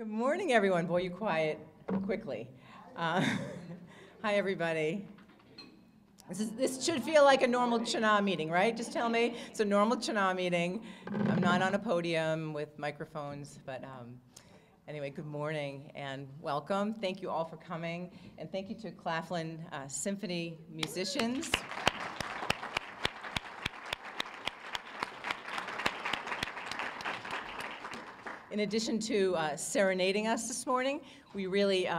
Good morning, everyone. Boy, you quiet quickly. Hi, everybody. This should feel like a normal CHNA meeting, right? Just tell me it's a normal CHNA meeting. I'm not on a podium with microphones, but anyway, good morning and welcome. Thank you all for coming, and thank you to Claflin Symphony musicians. In addition to serenading us this morning, we really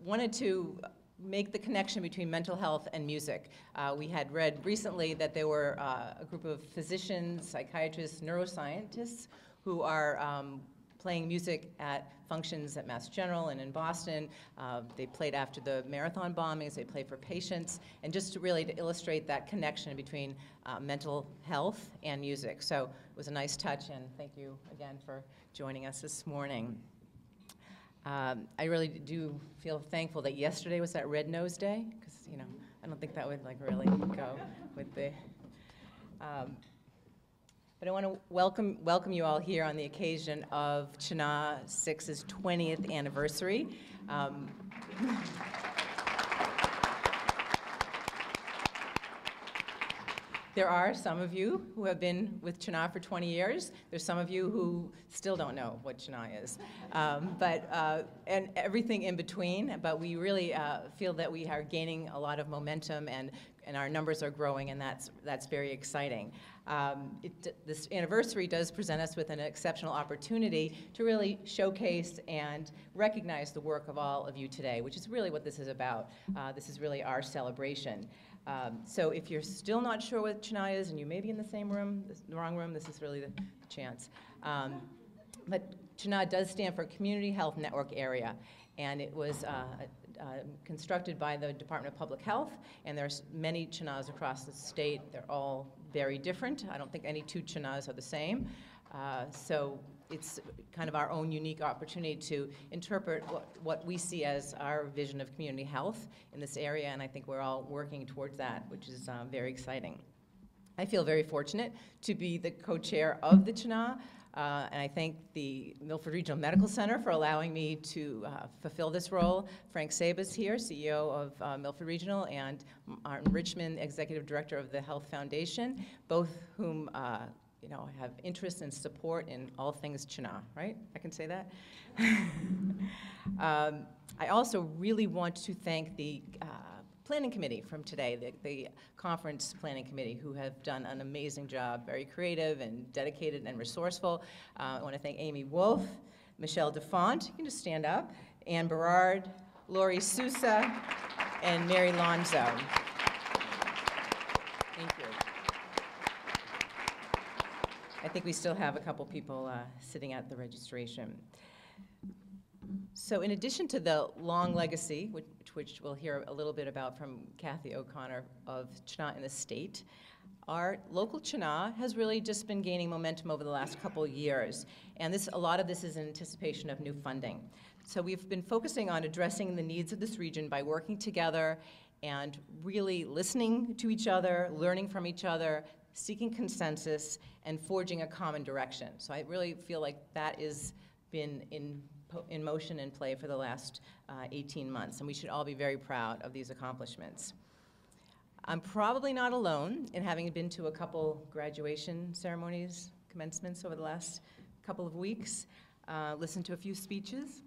wanted to make the connection between mental health and music. We had read recently that there were a group of physicians, psychiatrists, neuroscientists who are playing music at functions at Mass General and in Boston. They played after the marathon bombings, they played for patients, and just to illustrate that connection between mental health and music. So it was a nice touch, and thank you again for joining us this morning. I really do feel thankful that yesterday was that Red Nose Day, because I don't think that would really go with the. But I want to welcome you all here on the occasion of CHNA 6's 20th anniversary. There are some of you who have been with CHNA for 20 years. There's some of you who still don't know what CHNA is, and everything in between. But we really feel that we are gaining a lot of momentum, and our numbers are growing, and that's very exciting. This anniversary does present us with an exceptional opportunity to really showcase and recognize the work of all of you today, which is really what this is about. This is really our celebration. So if you're still not sure what CHNA is, and you may be in the same room, the wrong room, this is really the chance. But CHNA does stand for Community Health Network Area, and it was constructed by the Department of Public Health, and there's many CHNAs across the state. They're all very different. I don't think any two CHNAs are the same. So it's kind of our own unique opportunity to interpret what we see as our vision of community health in this area, and I think we're all working towards that, which is very exciting. I feel very fortunate to be the co-chair of the CHNA, and I thank the Milford Regional Medical Center for allowing me to fulfill this role. Frank Sabas here, CEO of Milford Regional, and Martin Richmond, Executive Director of the Health Foundation, both whom have interest and support in all things CHNA, right? I can say that? I also really want to thank the planning committee from today, the conference planning committee, who have done an amazing job, very creative and dedicated and resourceful. I want to thank Amy Wolf, Michelle DeFont, you can just stand up, Ann Berard, Lori Sousa, and Mary Lonzo. Thank you. I think we still have a couple people sitting at the registration. So in addition to the long legacy, which we'll hear a little bit about from Kathy O'Connor of CHNA in the state, our local CHNA has really just been gaining momentum over the last couple of years. And a lot of this is in anticipation of new funding. So we've been focusing on addressing the needs of this region by working together and really listening to each other, learning from each other, seeking consensus, and forging a common direction. So I really feel like that has been in motion and play for the last 18 months, and we should all be very proud of these accomplishments. I'm probably not alone in having been to a couple graduation ceremonies, commencements over the last couple of weeks, listened to a few speeches.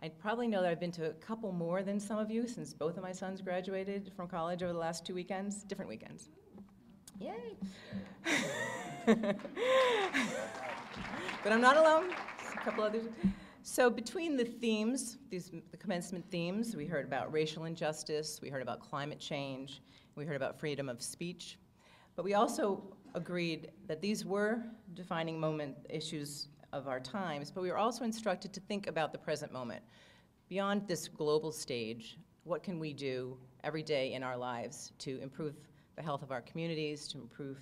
I probably know that I've been to a couple more than some of you, since both of my sons graduated from college over the last 2 weekends, different weekends. Yay! But I'm not alone. There's a couple others. So between the themes, the commencement themes, we heard about racial injustice, we heard about climate change, we heard about freedom of speech. But we also agreed that these were defining issues of our times, but we were also instructed to think about the present moment. Beyond this global stage, what can we do every day in our lives to improve the health of our communities, to improve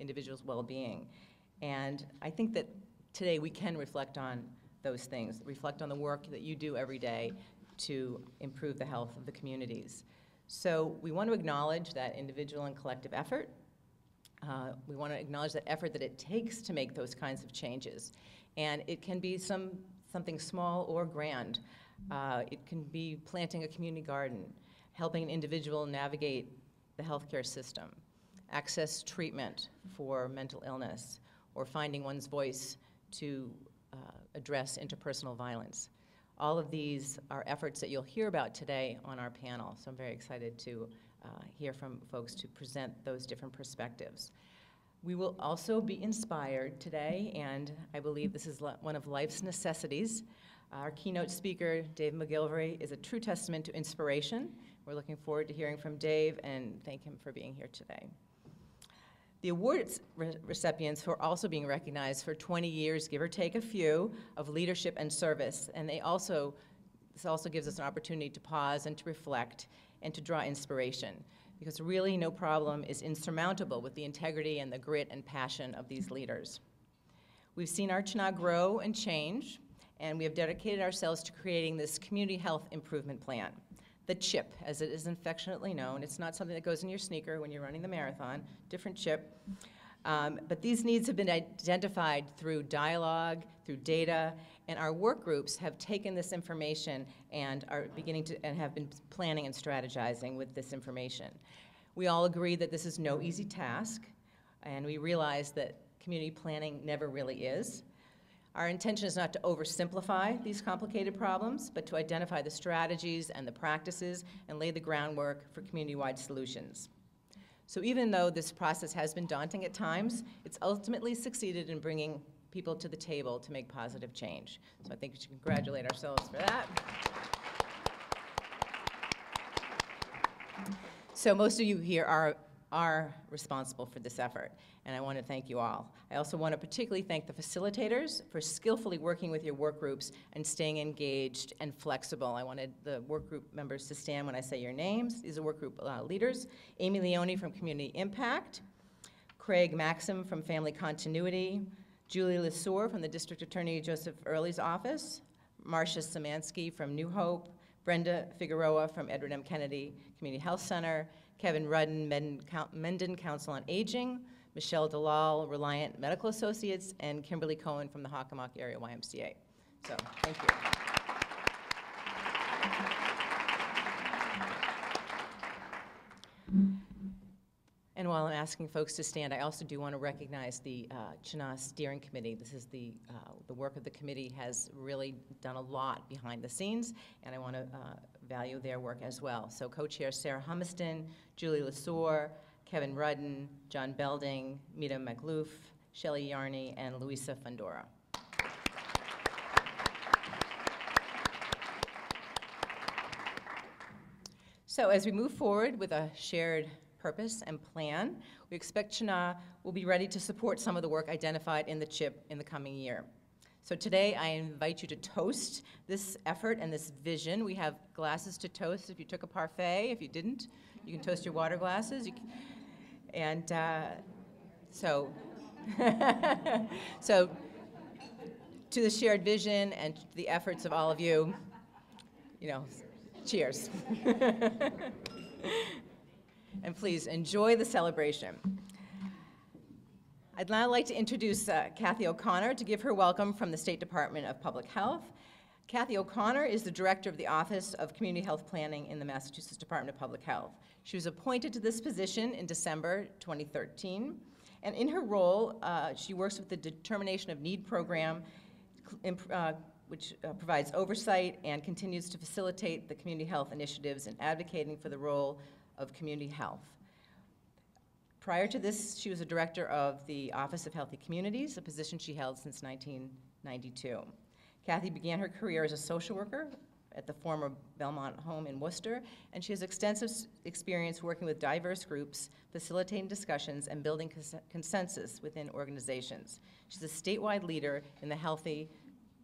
individuals' well-being? And I think that today we can reflect on those things, reflect on the work that you do every day to improve the health of the communities. So we want to acknowledge that individual and collective effort. We want to acknowledge that effort that it takes to make those kinds of changes. And it can be some something small or grand. It can be planting a community garden, helping an individual navigate the healthcare system, access treatment for mental illness, or finding one's voice to address interpersonal violence. All of these are efforts that you'll hear about today on our panel, so I'm very excited to hear from folks to present those different perspectives. We will also be inspired today, and I believe this is one of life's necessities. Our keynote speaker, Dave McGilvery, is a true testament to inspiration. We're looking forward to hearing from Dave and thank him for being here today. The awards recipients who are also being recognized for 20 years, give or take a few, of leadership and service, and this also gives us an opportunity to pause and to reflect and to draw inspiration, because really no problem is insurmountable with the integrity and the grit and passion of these leaders. We've seen our CHNA grow and change, and we have dedicated ourselves to creating this community health improvement plan. The CHIP, as it is affectionately known. It's not something that goes in your sneaker when you're running the marathon, different CHIP. But these needs have been identified through dialogue, through data, and our work groups have taken this information and are beginning to, and have been planning and strategizing with this information. We all agree that this is no easy task, and we realize that community planning never really is. Our intention is not to oversimplify these complicated problems, but to identify the strategies and the practices and lay the groundwork for community-wide solutions. So even though this process has been daunting at times, it's ultimately succeeded in bringing people to the table to make positive change. So I think we should congratulate ourselves for that. So most of you here are responsible for this effort, and I want to thank you all. I also want to particularly thank the facilitators for skillfully working with your work groups and staying engaged and flexible. I wanted the work group members to stand when I say your names. These are work group leaders. Amy Leone from Community Impact, Craig Maxim from Family Continuity, Julie Lesueur from the District Attorney Joseph Early's office, Marcia Szymanski from New Hope, Brenda Figueroa from Edward M. Kennedy Community Health Center, Kevin Rudden, Menden Council on Aging, Michelle Dalal, Reliant Medical Associates, and Kimberly Cohen from the Hockomock Area YMCA. So, thank you. And while I'm asking folks to stand, I also do want to recognize the CHNA Steering Committee. This is the work of the committee has really done a lot behind the scenes, and I want to value their work as well. So co-chair Sarah Humiston, Julie Lesueur, Kevin Rudden, John Belding, Mita McLoof, Shelley Yarney, and Luisa Fundora. So as we move forward with a shared purpose and plan, we expect CHNA will be ready to support some of the work identified in the CHIP in the coming year. So today I invite you to toast this effort and this vision. We have glasses to toast if you took a parfait. If you didn't, you can toast your water glasses. So to the shared vision and to the efforts of all of you, cheers. And please enjoy the celebration. I'd now like to introduce Kathy O'Connor to give her welcome from the State Department of Public Health. Kathy O'Connor is the Director of the Office of Community Health Planning in the Massachusetts Department of Public Health. She was appointed to this position in December 2013, and in her role, she works with the Determination of Need program, which provides oversight and continues to facilitate the community health initiatives and advocating for the role of community health. Prior to this, she was a director of the Office of Healthy Communities, a position she held since 1992. Kathy began her career as a social worker at the former Belmont home in Worcester, and she has extensive experience working with diverse groups, facilitating discussions, and building consensus within organizations. She's a statewide leader in the Healthy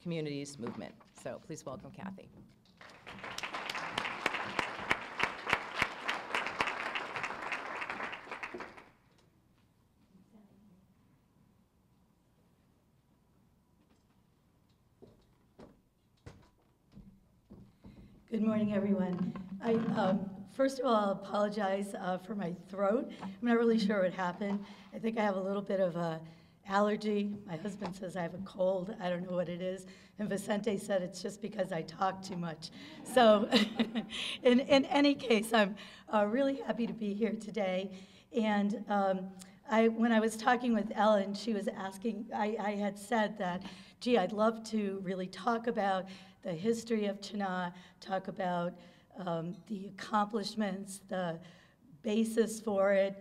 Communities movement. So please welcome Kathy. Good morning, everyone. First of all, I'll apologize for my throat. I'm not really sure what happened. I think I have a little bit of allergy. My husband says I have a cold. I don't know what it is. And Vicente said it's just because I talk too much. So in any case, I'm really happy to be here today. And when I was talking with Ellen, she was asking, I had said that, gee, I'd love to really talk about the history of CHNA, talk about the accomplishments, the basis for it,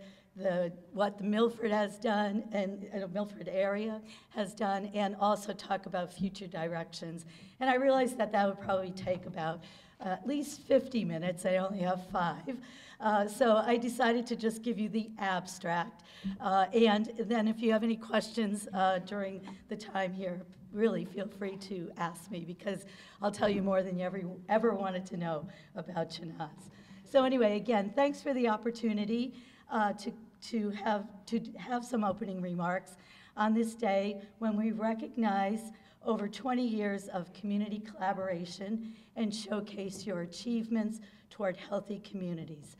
what the Milford has done, and Milford area has done, and also talk about future directions. And I realized that that would probably take about at least 50 minutes. I only have 5. So I decided to just give you the abstract. And then if you have any questions during the time here, really feel free to ask me, because I'll tell you more than you ever wanted to know about CHNAs. So anyway, again, thanks for the opportunity to have some opening remarks on this day when we recognize over 20 years of community collaboration and showcase your achievements toward healthy communities.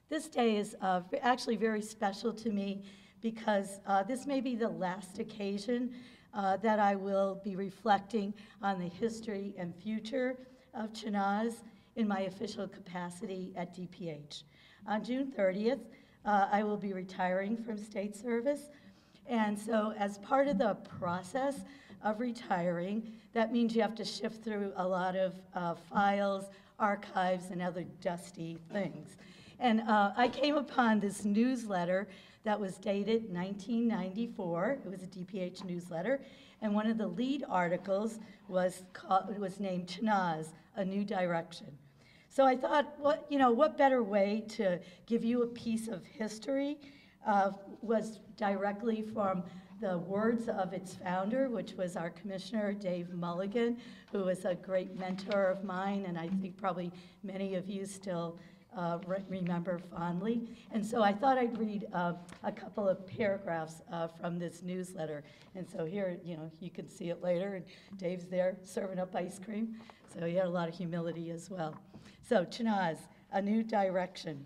This day is actually very special to me because this may be the last occasion that I will be reflecting on the history and future of CHNAs in my official capacity at DPH. On June 30th, I will be retiring from state service. And so as part of the process of retiring, that means you have to shift through a lot of files, archives, and other dusty things. And I came upon this newsletter that was dated 1994. It was a DPH newsletter. And one of the lead articles was named CHNAs, A New Direction. So I thought, what better way to give you a piece of history was directly from the words of its founder, which was our commissioner, Dave Mulligan, who was a great mentor of mine, and I think probably many of you still remember fondly. And so I thought I'd read a couple of paragraphs from this newsletter. And so here, you can see it later, and Dave's there serving up ice cream. So he had a lot of humility as well. So CHNAs, A New Direction.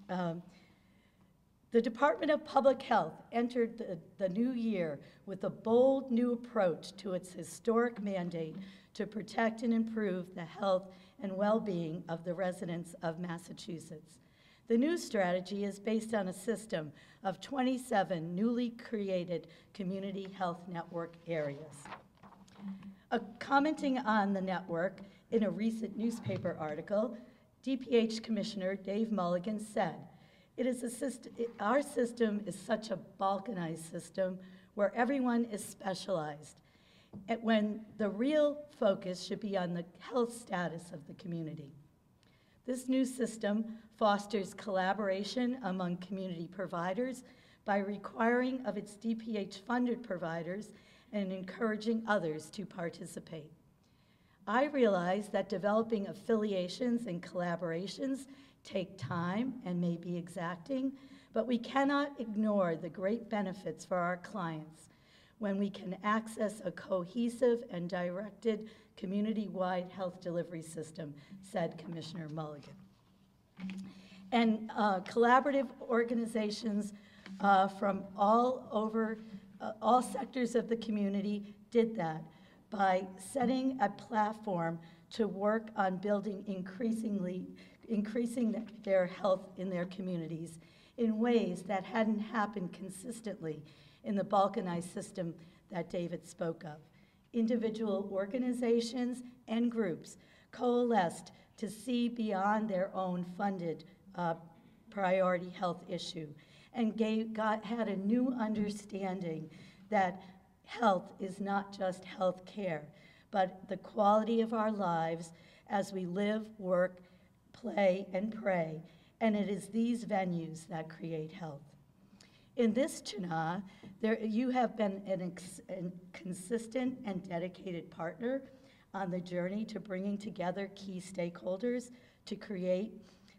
The Department of Public Health entered the new year with a bold new approach to its historic mandate to protect and improve the health and well-being of the residents of Massachusetts. The new strategy is based on a system of 27 newly created community health network areas. Commenting on the network in a recent newspaper article, DPH Commissioner Dave Mulligan said, our system is such a balkanized system where everyone is specialized, when the real focus should be on the health status of the community. This new system fosters collaboration among community providers by requiring of its DPH-funded providers and encouraging others to participate. I realize that developing affiliations and collaborations take time and may be exacting, but we cannot ignore the great benefits for our clients when we can access a cohesive and directed community-wide health delivery system, said Commissioner Mulligan. And collaborative organizations from all over, all sectors of the community did that by setting a platform to work on building increasing their health in their communities in ways that hadn't happened consistently in the balkanized system that David spoke of. Individual organizations and groups coalesced to see beyond their own funded priority health issue and had a new understanding that health is not just health care, but the quality of our lives as we live, work, play, and pray, and it is these venues that create health. In this CHNA, you have been a consistent and dedicated partner on the journey to bringing together key stakeholders to create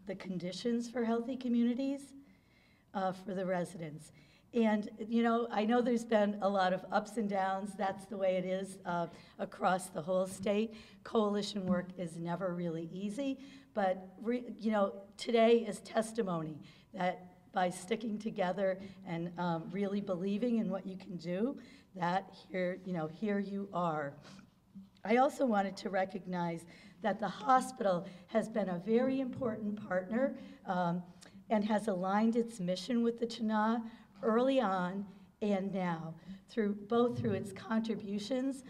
the conditions for healthy communities for the residents. And I know there's been a lot of ups and downs. That's the way it is across the whole state. Coalition work is never really easy, but today is testimony that by sticking together and really believing in what you can do, that here you are. I also wanted to recognize that the hospital has been a very important partner and has aligned its mission with the CHNA early on and now, both through its contributions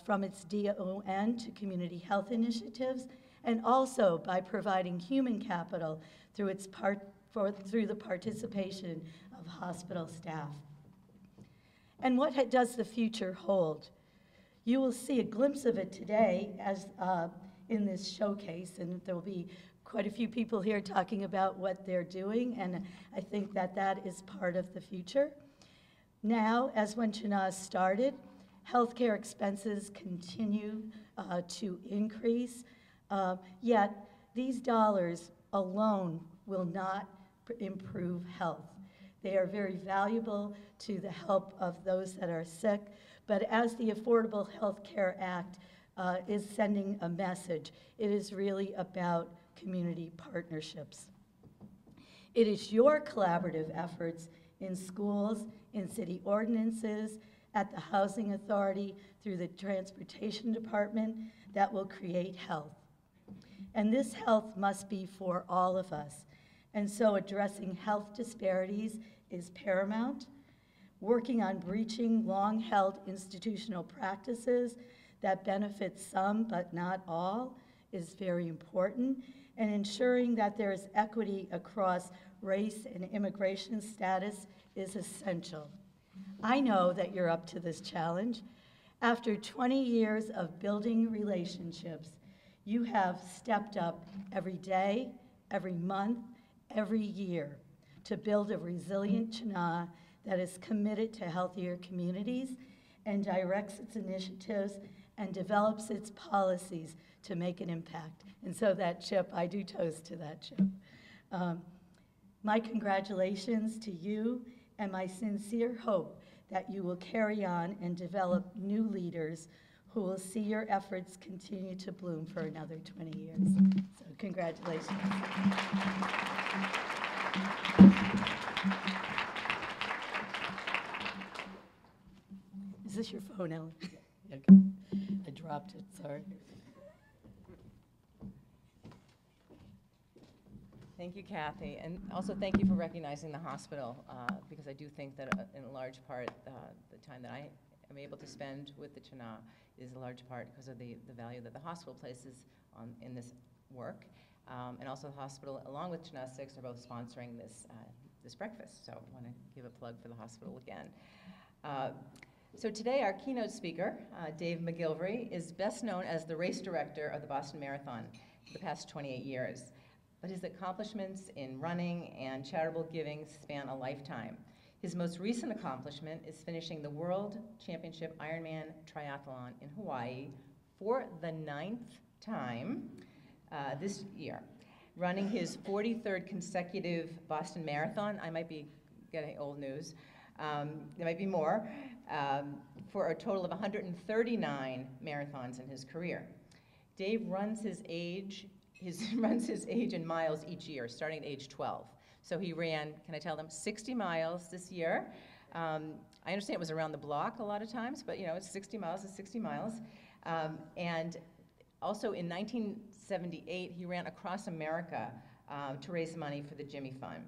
from its DON to community health initiatives, and also by providing human capital through through the participation of hospital staff. And what does the future hold? You will see a glimpse of it today as in this showcase, and there will be quite a few people here talking about what they're doing, and I think that that is part of the future. Now, as when CHNA started, healthcare expenses continue to increase, yet these dollars alone will not improve health. They are very valuable to the help of those that are sick, but as the Affordable Health Care Act is sending a message, it is really about community partnerships. It is your collaborative efforts in schools, in city ordinances, at the Housing Authority, through the Transportation Department, that will create health. And this health must be for all of us. And so addressing health disparities is paramount. Working on breaching long-held institutional practices that benefit some but not all is very important. And ensuring that there is equity across race and immigration status is essential. I know that you're up to this challenge. After 20 years of building relationships, you have stepped up every day, every month, every year to build a resilient CHNA that is committed to healthier communities and directs its initiatives and develops its policies to make an impact. And so that chip, I do toast to that chip. My congratulations to you, and my sincere hope that you will carry on and develop new leaders who will see your efforts continue to bloom for another 20 years. So congratulations. Is this your phone, Ellen? Okay. I dropped it, sorry. Thank you, Kathy, and also thank you for recognizing the hospital, because I do think that in a large part, the time that I am able to spend with the CHNA is a large part because of the value that the hospital places in this work. And also the hospital, along with CHNA 6, are both sponsoring this breakfast, so I want to give a plug for the hospital again. So today our keynote speaker, Dave McGilvery, is best known as the race director of the Boston Marathon for the past 28 years. But his accomplishments in running and charitable giving span a lifetime. His most recent accomplishment is finishing the World Championship Ironman Triathlon in Hawaii for the 9th time this year, running his 43rd consecutive Boston Marathon. I might be getting old news. There might be more, for a total of 139 marathons in his career. Dave runs his age in miles each year, starting at age 12. So he ran, can I tell them, 60 miles this year. I understand it was around the block a lot of times, but it's 60 miles is 60 miles. And also in 1978, he ran across America to raise money for the Jimmy Fund.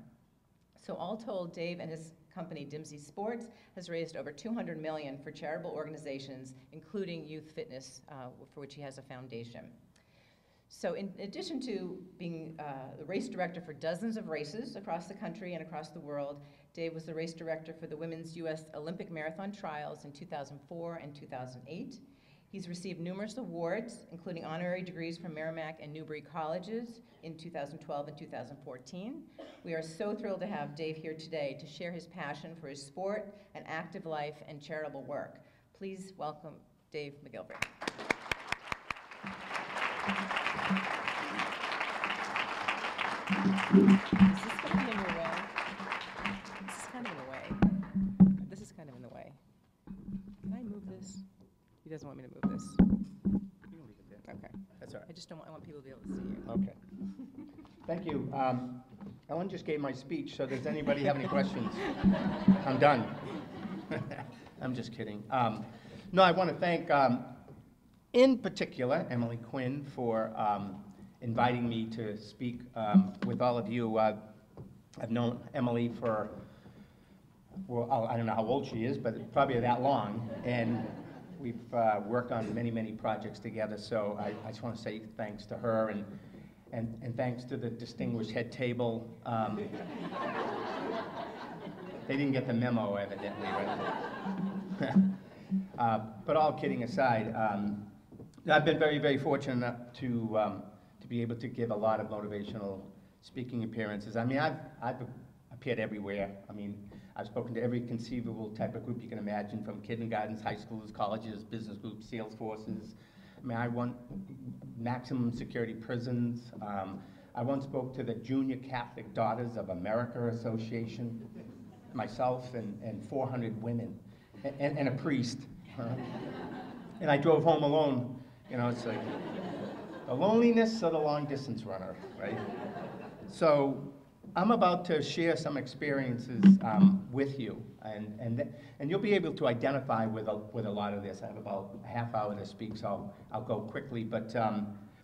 So all told, Dave and his company, Dimsey Sports, has raised over $200 million for charitable organizations, including youth fitness, for which he has a foundation. So in addition to being the race director for dozens of races across the country and across the world, Dave was the race director for the Women's U.S. Olympic Marathon Trials in 2004 and 2008. He's received numerous awards, including honorary degrees from Merrimack and Newbury Colleges in 2012 and 2014. We are so thrilled to have Dave here today to share his passion for his sport and active life and charitable work. Please welcome Dave McGilvery. Is this going to be in your way? This is kind of in the way. This is kind of in the way. Can I move this? He doesn't want me to move this. You can leave it there. Okay. That's all right. I just don't want, I want people to be able to see you. Okay. Thank you. Ellen just gave my speech, so does anybody have any questions? I'm done. I'm just kidding. No, I want to thank, in particular, Emily Quinn for inviting me to speak with all of you. I've known Emily for, well, I don't know how old she is, but probably that long, and we've worked on many, many projects together, so I just want to say thanks to her, and thanks to the distinguished head table. They didn't get the memo, evidently, right? But all kidding aside, I've been very, very fortunate enough to be able to give a lot of motivational speaking appearances. I mean, I've appeared everywhere. I mean, I've spoken to every conceivable type of group you can imagine, from kindergartens, high schools, colleges, business groups, sales forces. I mean, I won maximum security prisons. I once spoke to the Junior Catholic Daughters of America Association, myself and 400 women, and a priest. And I drove home alone. You know, it's like the loneliness of the long distance runner, right? So I'm about to share some experiences with you, and you'll be able to identify with a lot of this. I have about a half hour to speak, so I'll go quickly. But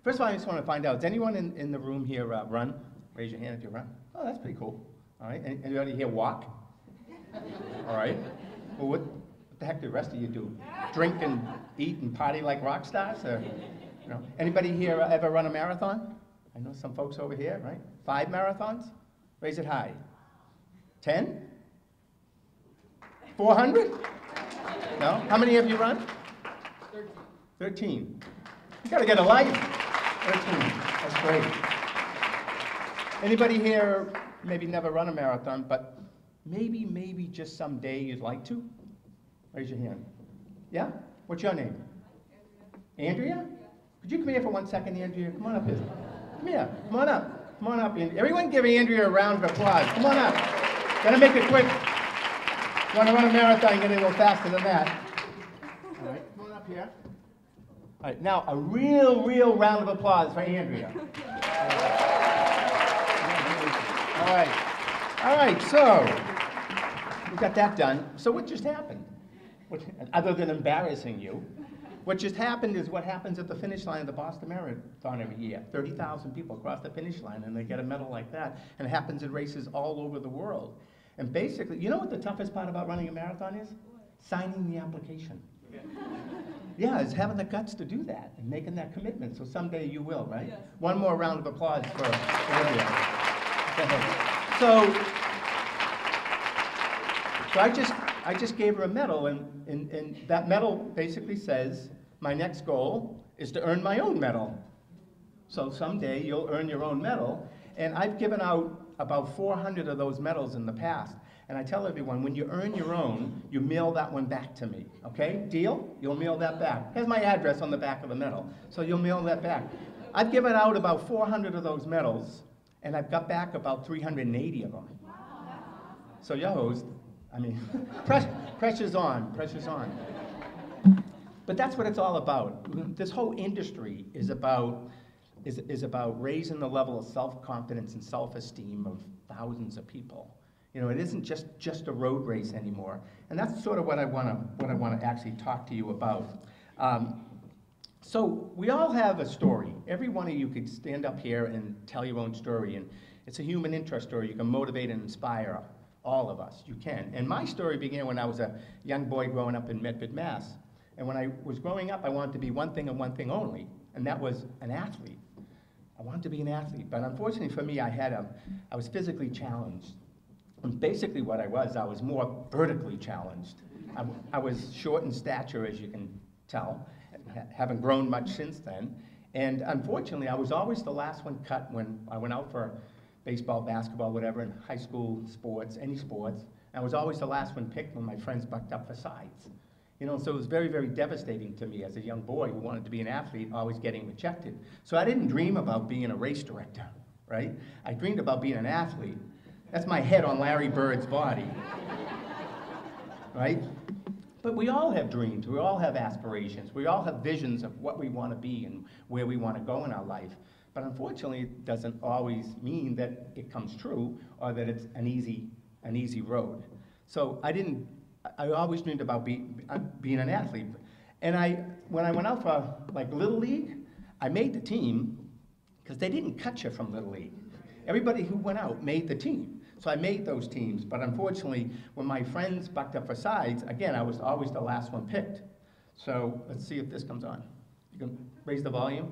first of all, I just want to find out, does anyone in the room here run? Raise your hand if you run. Oh, that's pretty cool. All right, anybody here walk? All right. Well, what the heck do the rest of you do? Drink and eat and party like rock stars? Or, you know, anybody here ever run a marathon? I know some folks over here, right? 5 marathons? Raise it high. 10? 400? No? How many have you run? 13. You gotta get a life. 13. That's great. Anybody here maybe never run a marathon, but maybe just someday you'd like to? Raise your hand. Yeah? What's your name? Andrea? Could you come here for 1 second, Andrea? Come on up here. Come here. Come on up. Come on up, Andrea. Everyone give Andrea a round of applause. Come on up. Gotta make it quick. You want to run a marathon, you gotta go a little faster than that. All right, come on up here. All right, now a real round of applause for Andrea. All right, so we got that done. So what just happened? Other than embarrassing you, what just happened is what happens at the finish line of the Boston Marathon every year. 30,000 people cross the finish line and they get a medal like that. And it happens in races all over the world. And basically, you know what the toughest part about running a marathon is? Signing the application. Yeah, it's having the guts to do that and making that commitment. So someday you will, right? Yes. One more round of applause for Olivia. So I just gave her a medal, and that medal basically says, my next goal is to earn my own medal. So someday you'll earn your own medal. And I've given out about 400 of those medals in the past. And I tell everyone, when you earn your own, you mail that one back to me, okay? Deal? You'll mail that back. Here's my address on the back of the medal, so you'll mail that back. I've given out about 400 of those medals, and I've got back about 380 of them. So your host, I mean, pressure's on, pressure's on. But that's what it's all about. This whole industry is about raising the level of self-confidence and self-esteem of thousands of people. You know, it isn't just a road race anymore. And that's sort of what I want to actually talk to you about. So we all have a story. Every one of you could stand up here and tell your own story. And it's a human interest story. You can motivate and inspire all of us. You can. And my story began when I was a young boy growing up in Medford, Mass. And when I was growing up, I wanted to be one thing and one thing only. And that was an athlete. I wanted to be an athlete. But unfortunately for me, I was physically challenged. And basically what I was more vertically challenged. I was short in stature, as you can tell. Haven't grown much since then. And unfortunately, I was always the last one cut when I went out for baseball, basketball, whatever, in high school sports, any sports. I was always the last one picked when my friends bucked up for sides. You know, so it was very, very devastating to me as a young boy who wanted to be an athlete, always getting rejected. So I didn't dream about being a race director, right? I dreamed about being an athlete. That's my head on Larry Bird's body, right? But we all have dreams, we all have aspirations, we all have visions of what we want to be and where we want to go in our life. But unfortunately, it doesn't always mean that it comes true or that it's an easy road. So I always dreamed about being an athlete. And when I went out for like Little League, I made the team because they didn't cut you from Little League. Everybody who went out made the team. So I made those teams, but unfortunately, when my friends bucked up for sides, again, I was always the last one picked. So let's see if this comes on. You can raise the volume.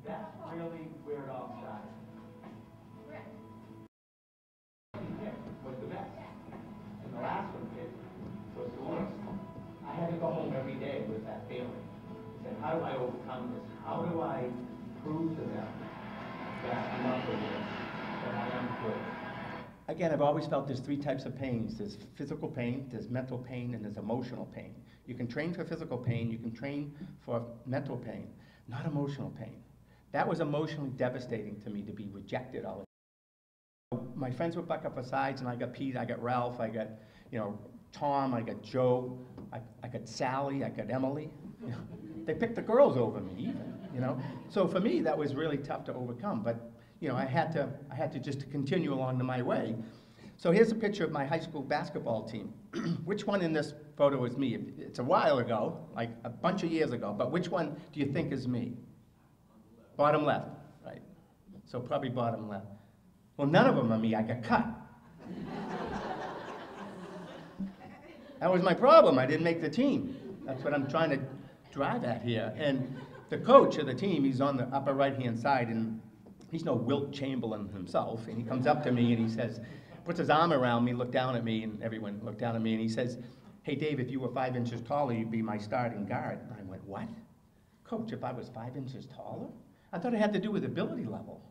That's really where it all started. Was the best. And the last one picked was the worst. I had to go home every day with that feeling. I said, how do I overcome this? How do I prove to them that I'm up for this, that I am good? Again, I've always felt there's three types of pains. There's physical pain, there's mental pain, and there's emotional pain. You can train for physical pain, you can train for mental pain, not emotional pain. That was emotionally devastating to me, to be rejected all the time. My friends would buck up for sides, and I got Pete, I got Ralph, I got, Tom, I got Joe, I got Sally, I got Emily. They picked the girls over me even, So for me, that was really tough to overcome, but I had to just continue along to my way. So here's a picture of my high school basketball team. Which one in this photo is me? It's a while ago, like a bunch of years ago, but which one do you think is me? Bottom left, right? So probably bottom left. Well, none of them are me. I got cut. That was my problem. I didn't make the team. That's what I'm trying to drive at here. And the coach of the team, he's on the upper right-hand side, and he's no Wilt Chamberlain himself. And he comes up to me and he says, puts his arm around me, looked down at me, and everyone looked down at me, and he says, hey, Dave, if you were 5 inches taller, you'd be my starting guard. And I went, what? Coach, if I was 5 inches taller? I thought it had to do with ability level,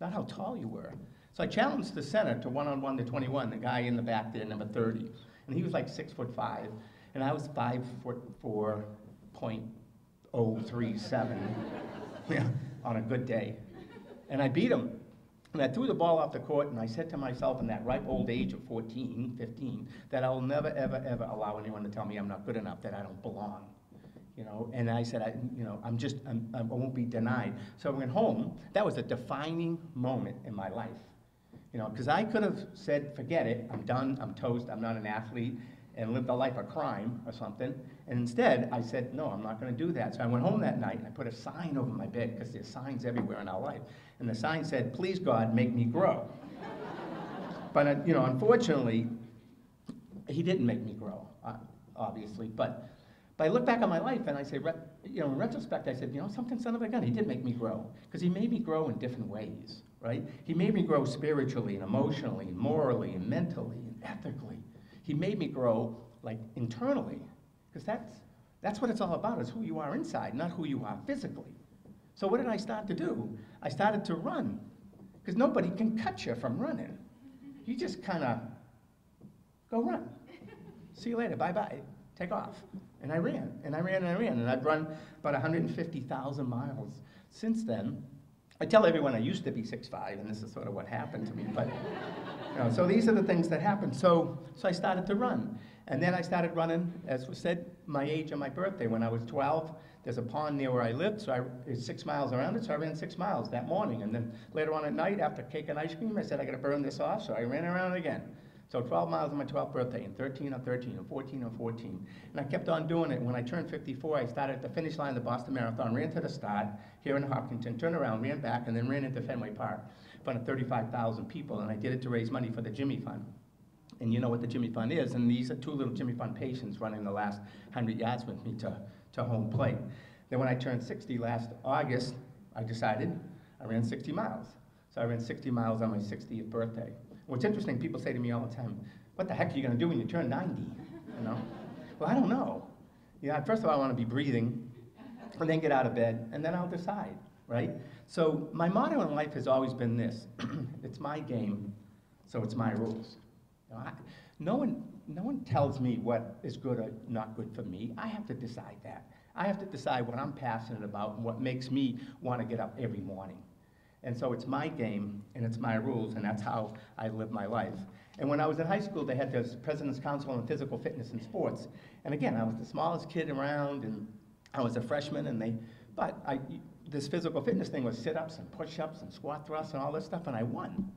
not how tall you were. So I challenged the center to 1-on-1 to 21, the guy in the back there, number 30. And he was like 6'5", and I was 5'4.037 on a good day. And I beat him. And I threw the ball off the court, and I said to myself in that ripe old age of 14, 15, that I will never, ever, ever allow anyone to tell me I'm not good enough, that I don't belong. And I said, I won't be denied. So I went home. That was a defining moment in my life. Because I could have said, forget it, I'm done, I'm toast, I'm not an athlete, and lived a life of crime or something. And instead, I said, no, I'm not going to do that. So I went home that night, and I put a sign over my bed, because there's signs everywhere in our life. And the sign said, please, God, make me grow. But, unfortunately, he didn't make me grow, obviously. But I look back on my life, and I say, in retrospect, I said, something son of a gun, he did make me grow. Because he made me grow in different ways, right? He made me grow spiritually and emotionally and morally and mentally and ethically. He made me grow, like, internally. Because that's what it's all about, is who you are inside, not who you are physically. So what did I start to do? I started to run. Because nobody can cut you from running. You just kind of go run. See you later, bye-bye, take off. And I ran, and I ran, and I ran. And I've run about 150,000 miles since then. I tell everyone I used to be 6'5", and this is sort of what happened to me. But, so these are the things that happened. So I started to run. And then I started running, as was said, my age and my birthday. When I was 12, there's a pond near where I lived, so it's 6 miles around it, so I ran 6 miles that morning. And then later on at night, after cake and ice cream, I said, I got to burn this off, so I ran around again. So 12 miles on my 12th birthday, and 13 on 13, and 14 on 14. And I kept on doing it. When I turned 54, I started at the finish line of the Boston Marathon, ran to the start here in Hopkinton, turned around, ran back, and then ran into Fenway Park in front of 35,000 people. And I did it to raise money for the Jimmy Fund. And you know what the Jimmy Fund is, and these are 2 little Jimmy Fund patients running the last 100 yards with me to home plate. Then when I turned 60 last August, I decided I ran 60 miles. So I ran 60 miles on my 60th birthday. What's interesting, people say to me all the time, what the heck are you going to do when you turn 90? Well, I don't know. First of all, I want to be breathing, and then get out of bed, and then I'll decide, right? So my motto in life has always been this: it's my game, so it's my rules. No one tells me what is good or not good for me. I have to decide that. I have to decide what I'm passionate about and what makes me want to get up every morning. And so it's my game, and it's my rules, and that's how I live my life. And when I was in high school, they had this President's Council on Physical Fitness and Sports. And again, I was the smallest kid around, and I was a freshman, and they But this physical fitness thing was sit-ups and push-ups and squat thrusts and all this stuff, and I won.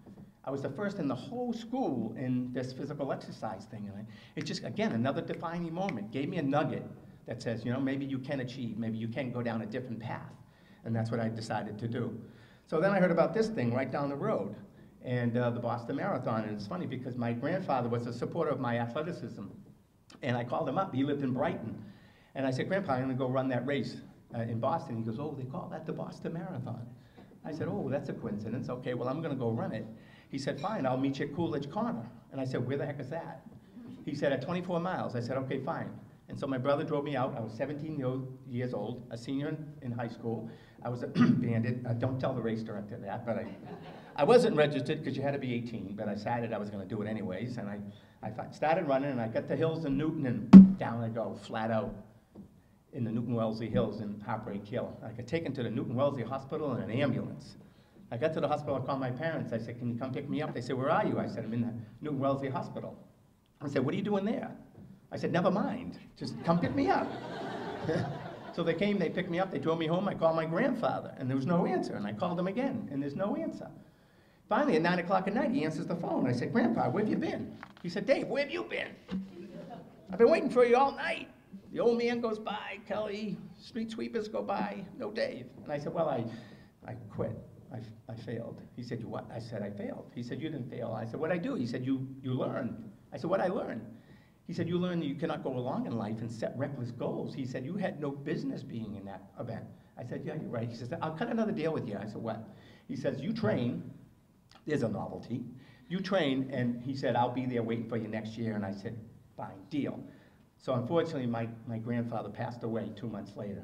I was the first in the whole school in this physical exercise thing. And it just, again, another defining moment. Gave me a nugget that says, you know, maybe you can achieve, maybe you can go down a different path. And that's what I decided to do. So then I heard about this thing right down the road, and the Boston Marathon. And it's funny because my grandfather was a supporter of my athleticism. And I called him up. He lived in Brighton. And I said, Grandpa, I'm going to go run that race in Boston. He goes, oh, they call that the Boston Marathon. I said, oh, that's a coincidence. Okay, well, I'm going to go run it. He said, fine, I'll meet you at Coolidge Corner. And I said, where the heck is that? He said, at 24 miles. I said, okay, fine. And so my brother drove me out. I was 17 years old, a senior in high school. I was a bandit. Don't tell the race director that, but I wasn't registered because you had to be 18, but I decided I was going to do it anyways. And I started running, and I got the hills in Newton, and down I go, flat out in the Newton-Wellesley Hills in Heartbreak Hill. I got taken to the Newton-Wellesley Hospital in an ambulance. I got to the hospital, I called my parents. I said, can you come pick me up? They said, where are you? I said, I'm in the Newton-Wellesley Hospital. I said, what are you doing there? I said, never mind, just come pick me up. So they came, they picked me up, they drove me home. I called my grandfather, and there was no answer. And I called him again, and there's no answer. Finally, at 9 o'clock at night, he answers the phone. I said, Grandpa, where have you been? He said, Dave, where have you been? I've been waiting for you all night. The old man goes by, Kelly, street sweepers go by, no Dave. And I said, well, I quit. I failed. He said, you what? I said, I failed. He said, you didn't fail. I said, what'd I do? He said, you learned. I said, what'd I learn? He said, you learned that you cannot go along in life and set reckless goals. He said, you had no business being in that event. I said, yeah, you're right. He says, I'll cut another deal with you. I said, what? He says, you train. There's a novelty. You train, and he said, I'll be there waiting for you next year. And I said, fine, deal. So unfortunately, my grandfather passed away 2 months later.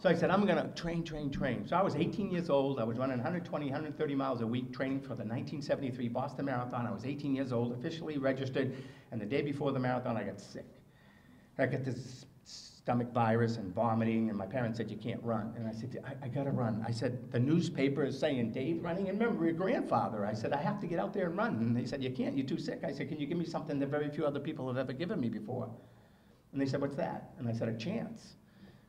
So I said, I'm going to train. So I was 18 years old. I was running 120, 130 miles a week, training for the 1973 Boston Marathon. I was 18 years old, officially registered, and the day before the marathon, I got sick. I got this stomach virus and vomiting, and my parents said, you can't run. And I said, I got to run. I said, the newspaper is saying, Dave, running in memory of your grandfather. I said, I have to get out there and run. And they said, you can't, you're too sick. I said, can you give me something that very few other people have ever given me before? And they said, what's that? And I said, a chance.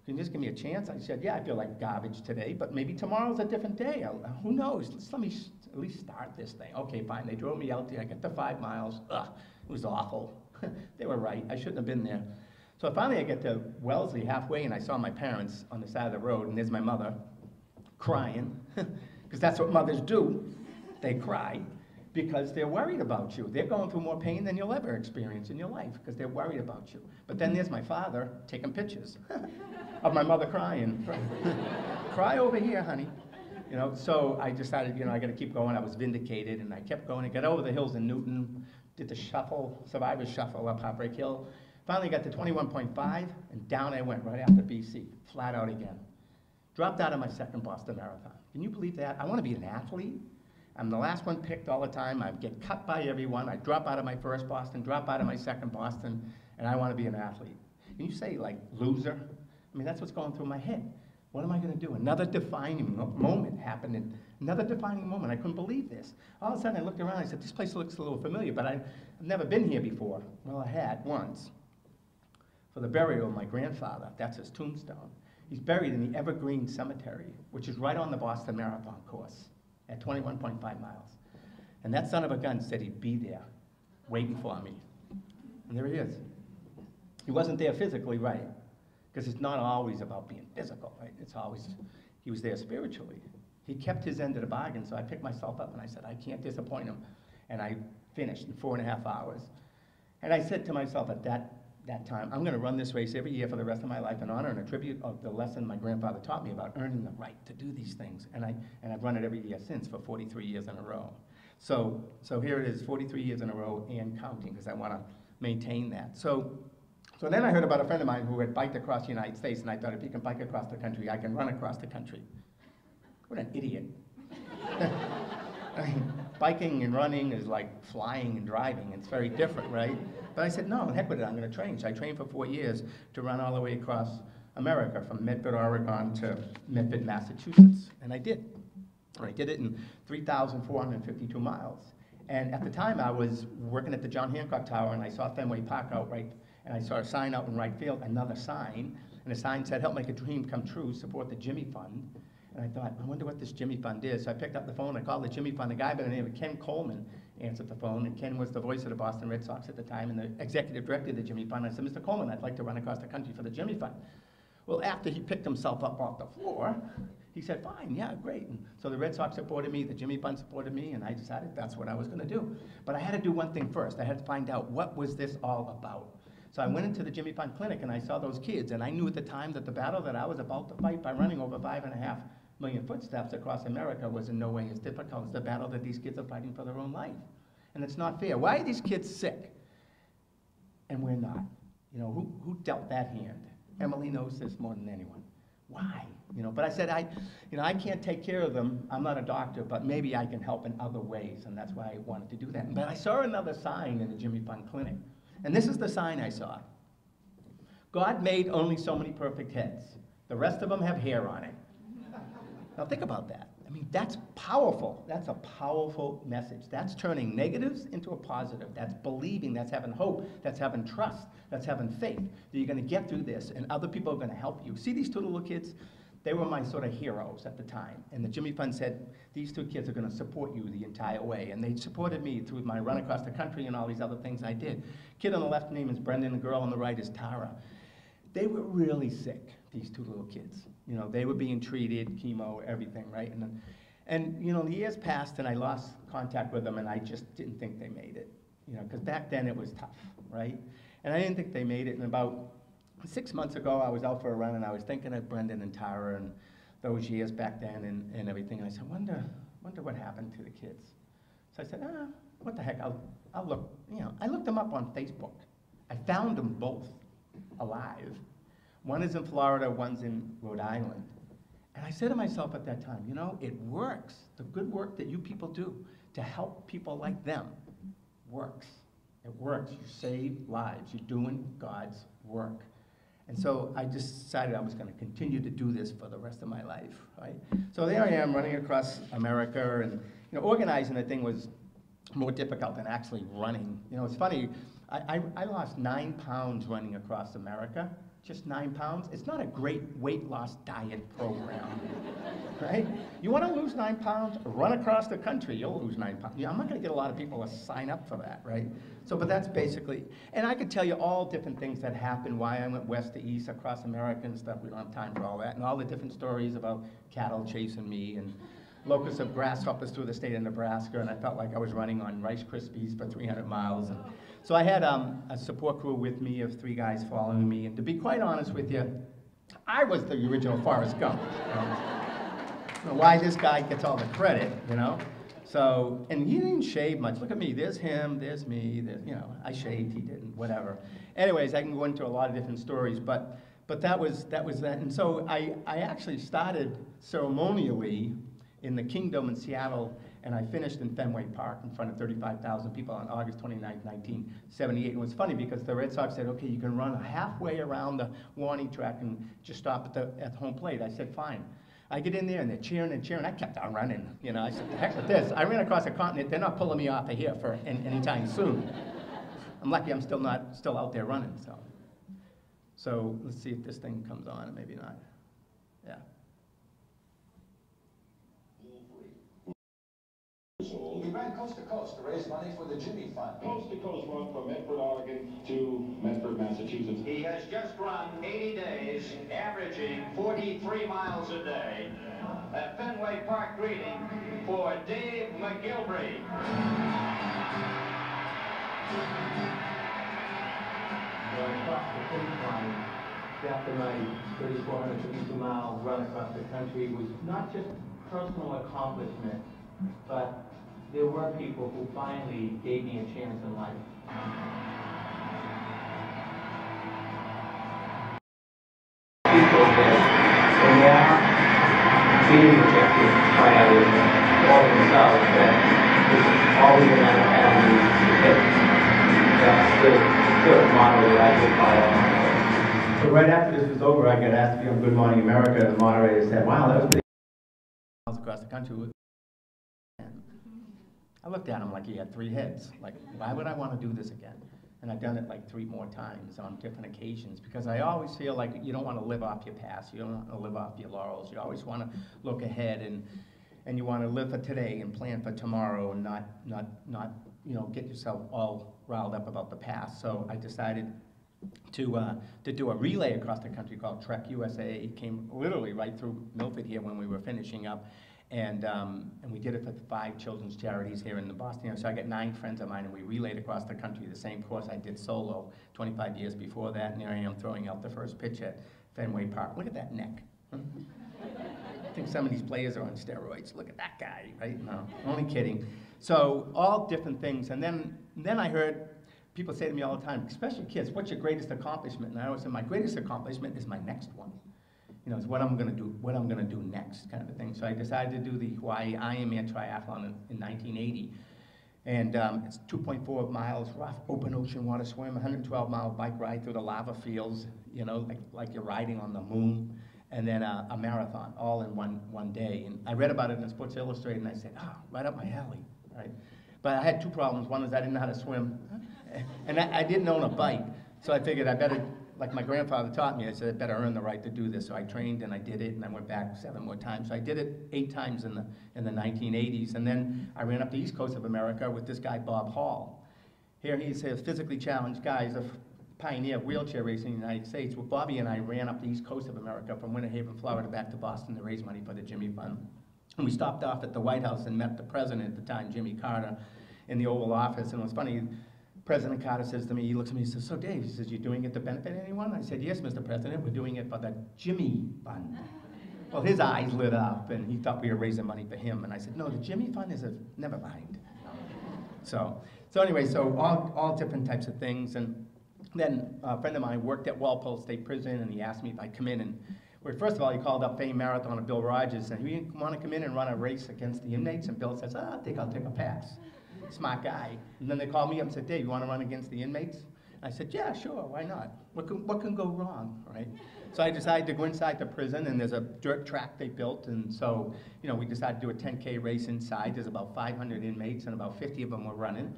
Can you just give me a chance? I said, yeah, I feel like garbage today, but maybe tomorrow's a different day. Who knows? Let me at least start this thing. Okay, fine. They drove me out there. I got to 5 miles. Ugh, it was awful. They were right. I shouldn't have been there. So finally I get to Wellesley halfway, and I saw my parents on the side of the road, and there's my mother crying, because that's what mothers do. They cry because they're worried about you. They're going through more pain than you'll ever experience in your life because they're worried about you. But then there's my father taking pictures of my mother crying. Cry over here, honey. You know, so I decided, you know, I got to keep going. I was vindicated, and I kept going. I got over the hills in Newton, did the shuffle, survivor's shuffle up Heartbreak Hill. Finally got to 21.5, and down I went right after BC, flat out again. Dropped out of my second Boston Marathon. Can you believe that? I want to be an athlete. I'm the last one picked all the time. I get cut by everyone. I drop out of my first Boston, drop out of my second Boston, and I want to be an athlete. Can you say, like, loser? I mean, that's what's going through my head. What am I going to do? Another defining moment happened. Another defining moment. I couldn't believe this. All of a sudden, I looked around. I said, this place looks a little familiar, but I've never been here before. Well, I had once. For the burial of my grandfather. That's his tombstone. He's buried in the Evergreen Cemetery, which is right on the Boston Marathon course at 21.5 miles. And that son of a gun said he'd be there, waiting for me. And there he is. He wasn't there physically, right? Because it's not always about being physical, right? It's always, he was there spiritually. He kept his end of the bargain, so I picked myself up and I said, I can't disappoint him. And I finished in 4.5 hours. And I said to myself at that time, I'm going to run this race every year for the rest of my life in honor and a tribute of the lesson my grandfather taught me about earning the right to do these things. And I've run it every year since for 43 years in a row. So here it is, 43 years in a row and counting, because I want to maintain that. So then I heard about a friend of mine who had biked across the United States, and I thought, if he can bike across the country, I can run across the country. What an idiot. I mean, biking and running is like flying and driving. It's very different, right? But I said, no, heck with it, I'm going to train. So I trained for 4 years to run all the way across America, from Medford, Oregon to Medford, Massachusetts. And I did. And I did it in 3,452 miles. And at the time, I was working at the John Hancock Tower, and I saw Fenway Park out right, and I saw a sign out in right field, another sign, and a sign said, "Help make a dream come true, support the Jimmy Fund." And I thought, I wonder what this Jimmy Fund is. So I picked up the phone, I called the Jimmy Fund. A guy by the name of Ken Coleman answered the phone, and Ken was the voice of the Boston Red Sox at the time and the executive director of the Jimmy Fund. I said, "Mr. Coleman, I'd like to run across the country for the Jimmy Fund." Well, after he picked himself up off the floor, he said, "Fine, yeah, great." And so the Red Sox supported me, the Jimmy Fund supported me, and I decided that's what I was gonna do. But I had to do one thing first. I had to find out, what was this all about? So I went into the Jimmy Fund clinic and I saw those kids, and I knew at the time that the battle that I was about to fight by running over 5.5 million footsteps across America was in no way as difficult as the battle that these kids are fighting for their own life. And it's not fair. Why are these kids sick? And we're not. You know, who dealt that hand? Emily knows this more than anyone. Why? You know, but I said, I can't take care of them. I'm not a doctor, but maybe I can help in other ways, and that's why I wanted to do that. But I saw another sign in the Jimmy Fund clinic, and this is the sign I saw. God made only so many perfect heads. The rest of them have hair on it. Now think about that. I mean, that's powerful. That's a powerful message. That's turning negatives into a positive. That's believing, that's having hope, that's having trust, that's having faith that you're gonna get through this and other people are gonna help you. See these two little kids? They were my sort of heroes at the time. And the Jimmy Fund said, these two kids are gonna support you the entire way. And they supported me through my run across the country and all these other things I did. Kid on the left name is Brendan, the girl on the right is Tara. They were really sick, these two little kids. You know, they were being treated, chemo, everything, right? And you know, the years passed and I lost contact with them and I just didn't think they made it. You know, because back then it was tough, right? And I didn't think they made it. And about 6 months ago, I was out for a run and I was thinking of Brendan and Tara and those years back then and everything. And I said, wonder what happened to the kids. So I said, what the heck, I'll look, you know, I looked them up on Facebook. I found them both alive. One is in Florida, one's in Rhode Island. And I said to myself at that time, you know, it works. The good work that you people do to help people like them works. It works. You save lives. You're doing God's work. And so I just decided I was going to continue to do this for the rest of my life, right? So there I am running across America, and you know, organizing the thing was more difficult than actually running. You know, it's funny, I lost 9 pounds running across America, just 9 pounds. It's not a great weight loss diet program, right? You want to lose 9 pounds, run across the country, you'll lose 9 pounds. Yeah, I'm not going to get a lot of people to sign up for that, right? So, but that's basically, and I could tell you all different things that happened, why I went west to east across America and stuff. We don't have time for all that, and all the different stories about cattle chasing me and locusts of grasshoppers through the state of Nebraska, and I felt like I was running on Rice Krispies for 300 miles. And so I had a support crew with me of 3 guys following me, and to be quite honest with you, I was the original Forrest Gump. You know, why this guy gets all the credit, you know? So, and he didn't shave much. Look at me, there's him, there's me, there's, you know, I shaved, he didn't, whatever. Anyways, I can go into a lot of different stories, but that was that. And so I actually started ceremonially in the Kingdom in Seattle, and I finished in Fenway Park in front of 35,000 people on August 29, 1978. And it was funny because the Red Sox said, okay, you can run halfway around the warning track and just stop at the home plate. I said, fine. I get in there and they're cheering and cheering. I kept on running. You know, I said, the heck with this. I ran across the continent. They're not pulling me off of here for anytime soon. I'm lucky I'm still out there running. So let's see if this thing comes on, and maybe not. Yeah. He ran coast to coast to raise money for the Jimmy Fund. Coast to coast run from Medford, Oregon to Medford, Massachusetts. He has just run 80 days, averaging 43 miles a day. A Fenway Park greeting for Dave McGilvery. Across the finish line, after my 3,452-mile run across the country, was not just personal accomplishment, but there were people who finally gave me a chance in life. People that were more being rejected by others or themselves, that was always in that family. That's the motto that I live by. So right after this was over, I got asked to be on Good Morning America, and the moderator said, wow, that was pretty miles across the country. I looked at him like he had 3 heads. Like, why would I want to do this again? And I've done it like 3 more times on different occasions, because I always feel like you don't want to live off your past. You don't want to live off your laurels. You always want to look ahead, and you want to live for today and plan for tomorrow, and not get yourself all riled up about the past. So I decided to do a relay across the country called Trek USA. It came literally right through Milford here when we were finishing up. And we did it for 5 children's charities here in the Boston area. So I got 9 friends of mine, and we relayed across the country the same course I did solo 25 years before that. And here I am throwing out the first pitch at Fenway Park. Look at that neck. I think some of these players are on steroids. Look at that guy, right? No, only kidding. So all different things. And then I heard people say to me all the time, especially kids, what's your greatest accomplishment? And I always say, my greatest accomplishment is my next one. It's what I'm gonna do next, kind of a thing. So I decided to do the Hawaii Ironman triathlon in 1980. And it's 2.4 miles rough, open ocean water swim, 112-mile bike ride through the lava fields, like you're riding on the moon, and then a marathon, all in one day. And I read about it in Sports Illustrated, and I said, right up my alley, right? But I had 2 problems. One was I didn't know how to swim, and I didn't own a bike. So I figured I better, like my grandfather taught me, I said I better earn the right to do this. So I trained and I did it, and I went back 7 more times. So I did it 8 times in the 1980s, and then I ran up the East Coast of America with this guy Bob Hall. Here he's a physically challenged guy. He's a pioneer of wheelchair racing in the United States. Well, Bobby and I ran up the East Coast of America from Winter Haven, Florida, back to Boston to raise money for the Jimmy Fund. And we stopped off at the White House and met the president at the time, Jimmy Carter, in the Oval Office. And it was funny. President Carter says to me, he looks at me, he says, so Dave, he says, you doing it to benefit anyone? I said, yes, Mr. President, we're doing it for the Jimmy Fund. Well, his eyes lit up, and he thought we were raising money for him. And I said, no, the Jimmy Fund is never mind. So anyway, all different types of things. And then a friend of mine worked at Walpole State Prison, and he asked me if I'd come in. And first of all, he called up famed marathoner Bill Rogers, and he didn't want to come in and run a race against the inmates. And Bill says, I think I'll take a pass. Smart guy. And then they called me up and said, Dave, you want to run against the inmates? I said, yeah, sure, why not? What can go wrong, right? So I decided to go inside the prison, and there's a dirt track they built, and so, we decided to do a 10K race inside. There's about 500 inmates, and about 50 of them were running.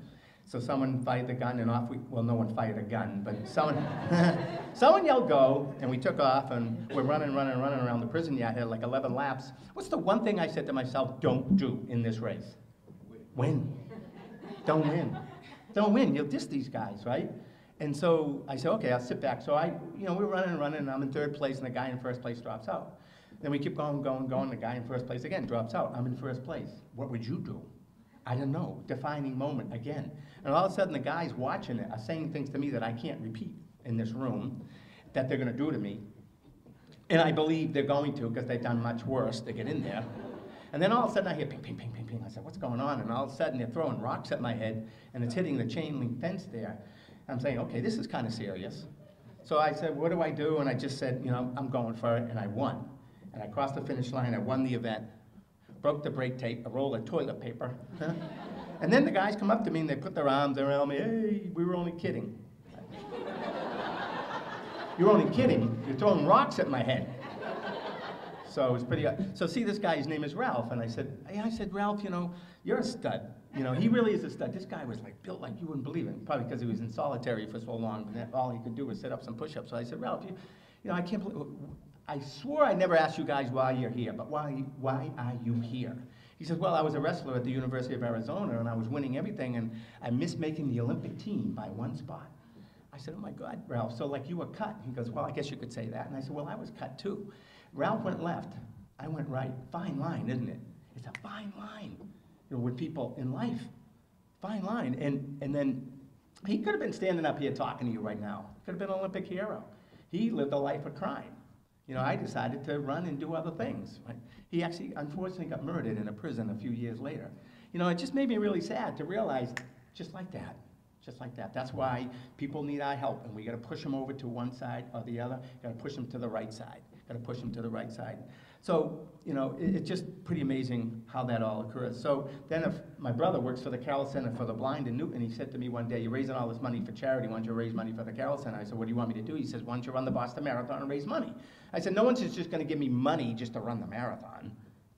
So someone fired the gun, and no one fired a gun, but someone yelled go, and we took off, and we're running around the prison yard, had like 11 laps. What's the one thing I said to myself, don't do in this race? Win. Don't win. Don't win. You'll diss these guys, right? And so I said, okay, I'll sit back. So we're running, and I'm in 3rd place, and the guy in 1st place drops out. Then we keep going. The guy in 1st place again drops out. I'm in 1st place. What would you do? I don't know. Defining moment again. And all of a sudden, the guys watching it are saying things to me that I can't repeat in this room that they're going to do to me. And I believe they're going to, because they've done much worse to get in there. And then all of a sudden I hear ping, ping, ping, ping, ping. I said, what's going on? And all of a sudden they're throwing rocks at my head, and it's hitting the chain link fence there. I'm saying, okay, this is kind of serious. So I said, what do I do? And I just said, I'm going for it, and I won. And I crossed the finish line, I won the event, broke the brake tape, a roll of toilet paper. And then the guys come up to me, and they put their arms around me. Hey, we were only kidding. You're only kidding. You're throwing rocks at my head. So it was pretty, so see this guy, his name is Ralph, and I said, Ralph, you're a stud. He really is a stud. This guy was like built like you wouldn't believe it, probably because he was in solitary for so long, and all he could do was sit up some push-ups. So I said, Ralph, I can't believe, I swore I never asked you guys why you're here, but why are you here? He says, well, I was a wrestler at the University of Arizona, and I was winning everything, and I missed making the Olympic team by 1 spot. I said, oh my God, Ralph, so like you were cut? He goes, well, I guess you could say that. And I said, well, I was cut too. Ralph went left, I went right. Fine line, isn't it? It's a fine line, with people in life. Fine line. And then he could have been standing up here talking to you right now. Could have been an Olympic hero. He lived a life of crime. I decided to run and do other things. Right? He actually, unfortunately, got murdered in a prison a few years later. It just made me really sad to realize, just like that. Just like that. That's why people need our help, and we got to push them over to one side or the other. Got to push them to the right side. Got to push them to the right side. So, it's just pretty amazing how that all occurs. So then my brother works for the Carroll Center for the Blind in Newton. He said to me one day, you're raising all this money for charity. Why don't you raise money for the Carroll Center? I said, what do you want me to do? He says, why don't you run the Boston Marathon and raise money? I said, no one's just going to give me money just to run the marathon.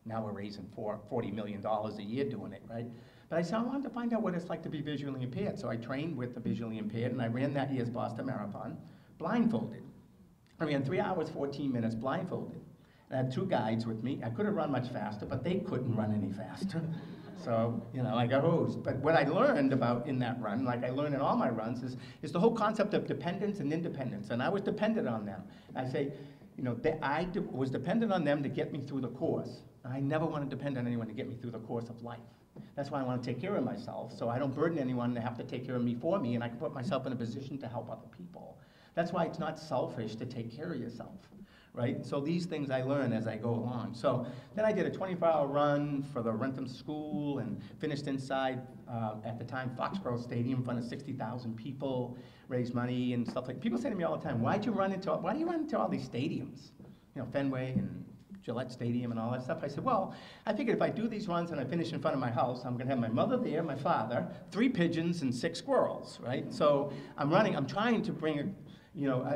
Now we're raising $40 million a year doing it, right? But I said, I wanted to find out what it's like to be visually impaired. So I trained with the visually impaired, and I ran that year's Boston Marathon blindfolded. I ran 3 hours, 14 minutes blindfolded. I had 2 guides with me. I could have run much faster, but they couldn't run any faster. So, you know, I got hosed. But what I learned about in that run, like I learned in all my runs, is the whole concept of dependence and independence. And I was dependent on them. I say, you know, was dependent on them to get me through the course. I never want to depend on anyone to get me through the course of life. That's why I want to take care of myself, so I don't burden anyone to have to take care of me for me, and I can put myself in a position to help other people. That's why it's not selfish to take care of yourself, right? So these things I learn as I go along. So then I did a 24-hour run for the Rentham School and finished inside, at the time, Foxborough Stadium in front of 60,000 people, raised money and stuff like that. People say to me all the time, why do you run into all these stadiums? You know, Fenway and Gillette Stadium and all that stuff. I said, well, I figured if I do these runs and I finish in front of my house, I'm gonna have my mother there, my father, 3 pigeons and 6 squirrels, right? So I'm trying to bring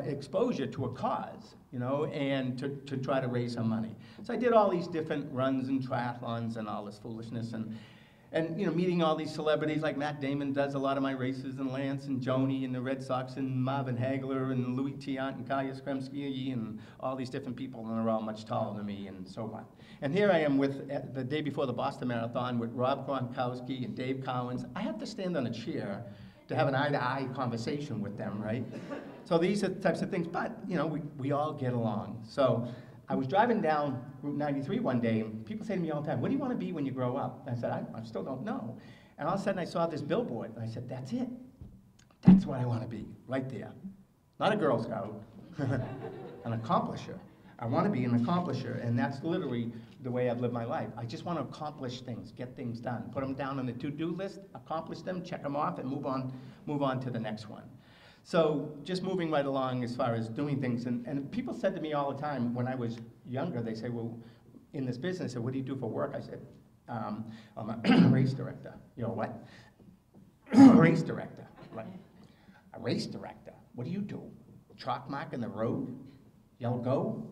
exposure to a cause, you know, and to try to raise some money. So I did all these different runs and triathlons and all this foolishness, and you know, meeting all these celebrities like Matt Damon does a lot of my races, and Lance and Joni and the Red Sox and Marvin Hagler and Louis Tiant and Kaya Skremski and all these different people, and they're all much taller than me and so on. And here I am with, the day before the Boston Marathon, with Rob Gronkowski and Dave Collins. I have to stand on a chair to have an eye-to-eye conversation with them, right? So these are the types of things, but you know, we all get along. So I was driving down Route 93 one day, and people say to me all the time, what do you want to be when you grow up? And I said, I still don't know. And all of a sudden I saw this billboard, and I said, that's it. That's what I want to be, right there. Not a Girl Scout, an accomplisher. I want to be an accomplisher, and that's literally the way I've lived my life. I just want to accomplish things, get things done, put them down on the to-do list, accomplish them, check them off, and move on to the next one. So just moving right along as far as doing things, and people said to me all the time when I was younger, they say, well, in this business, what do you do for work? I said, I'm a race director. You know what? A race director. Like, a race director? What do you do? Chalk mark in the road? Yell go?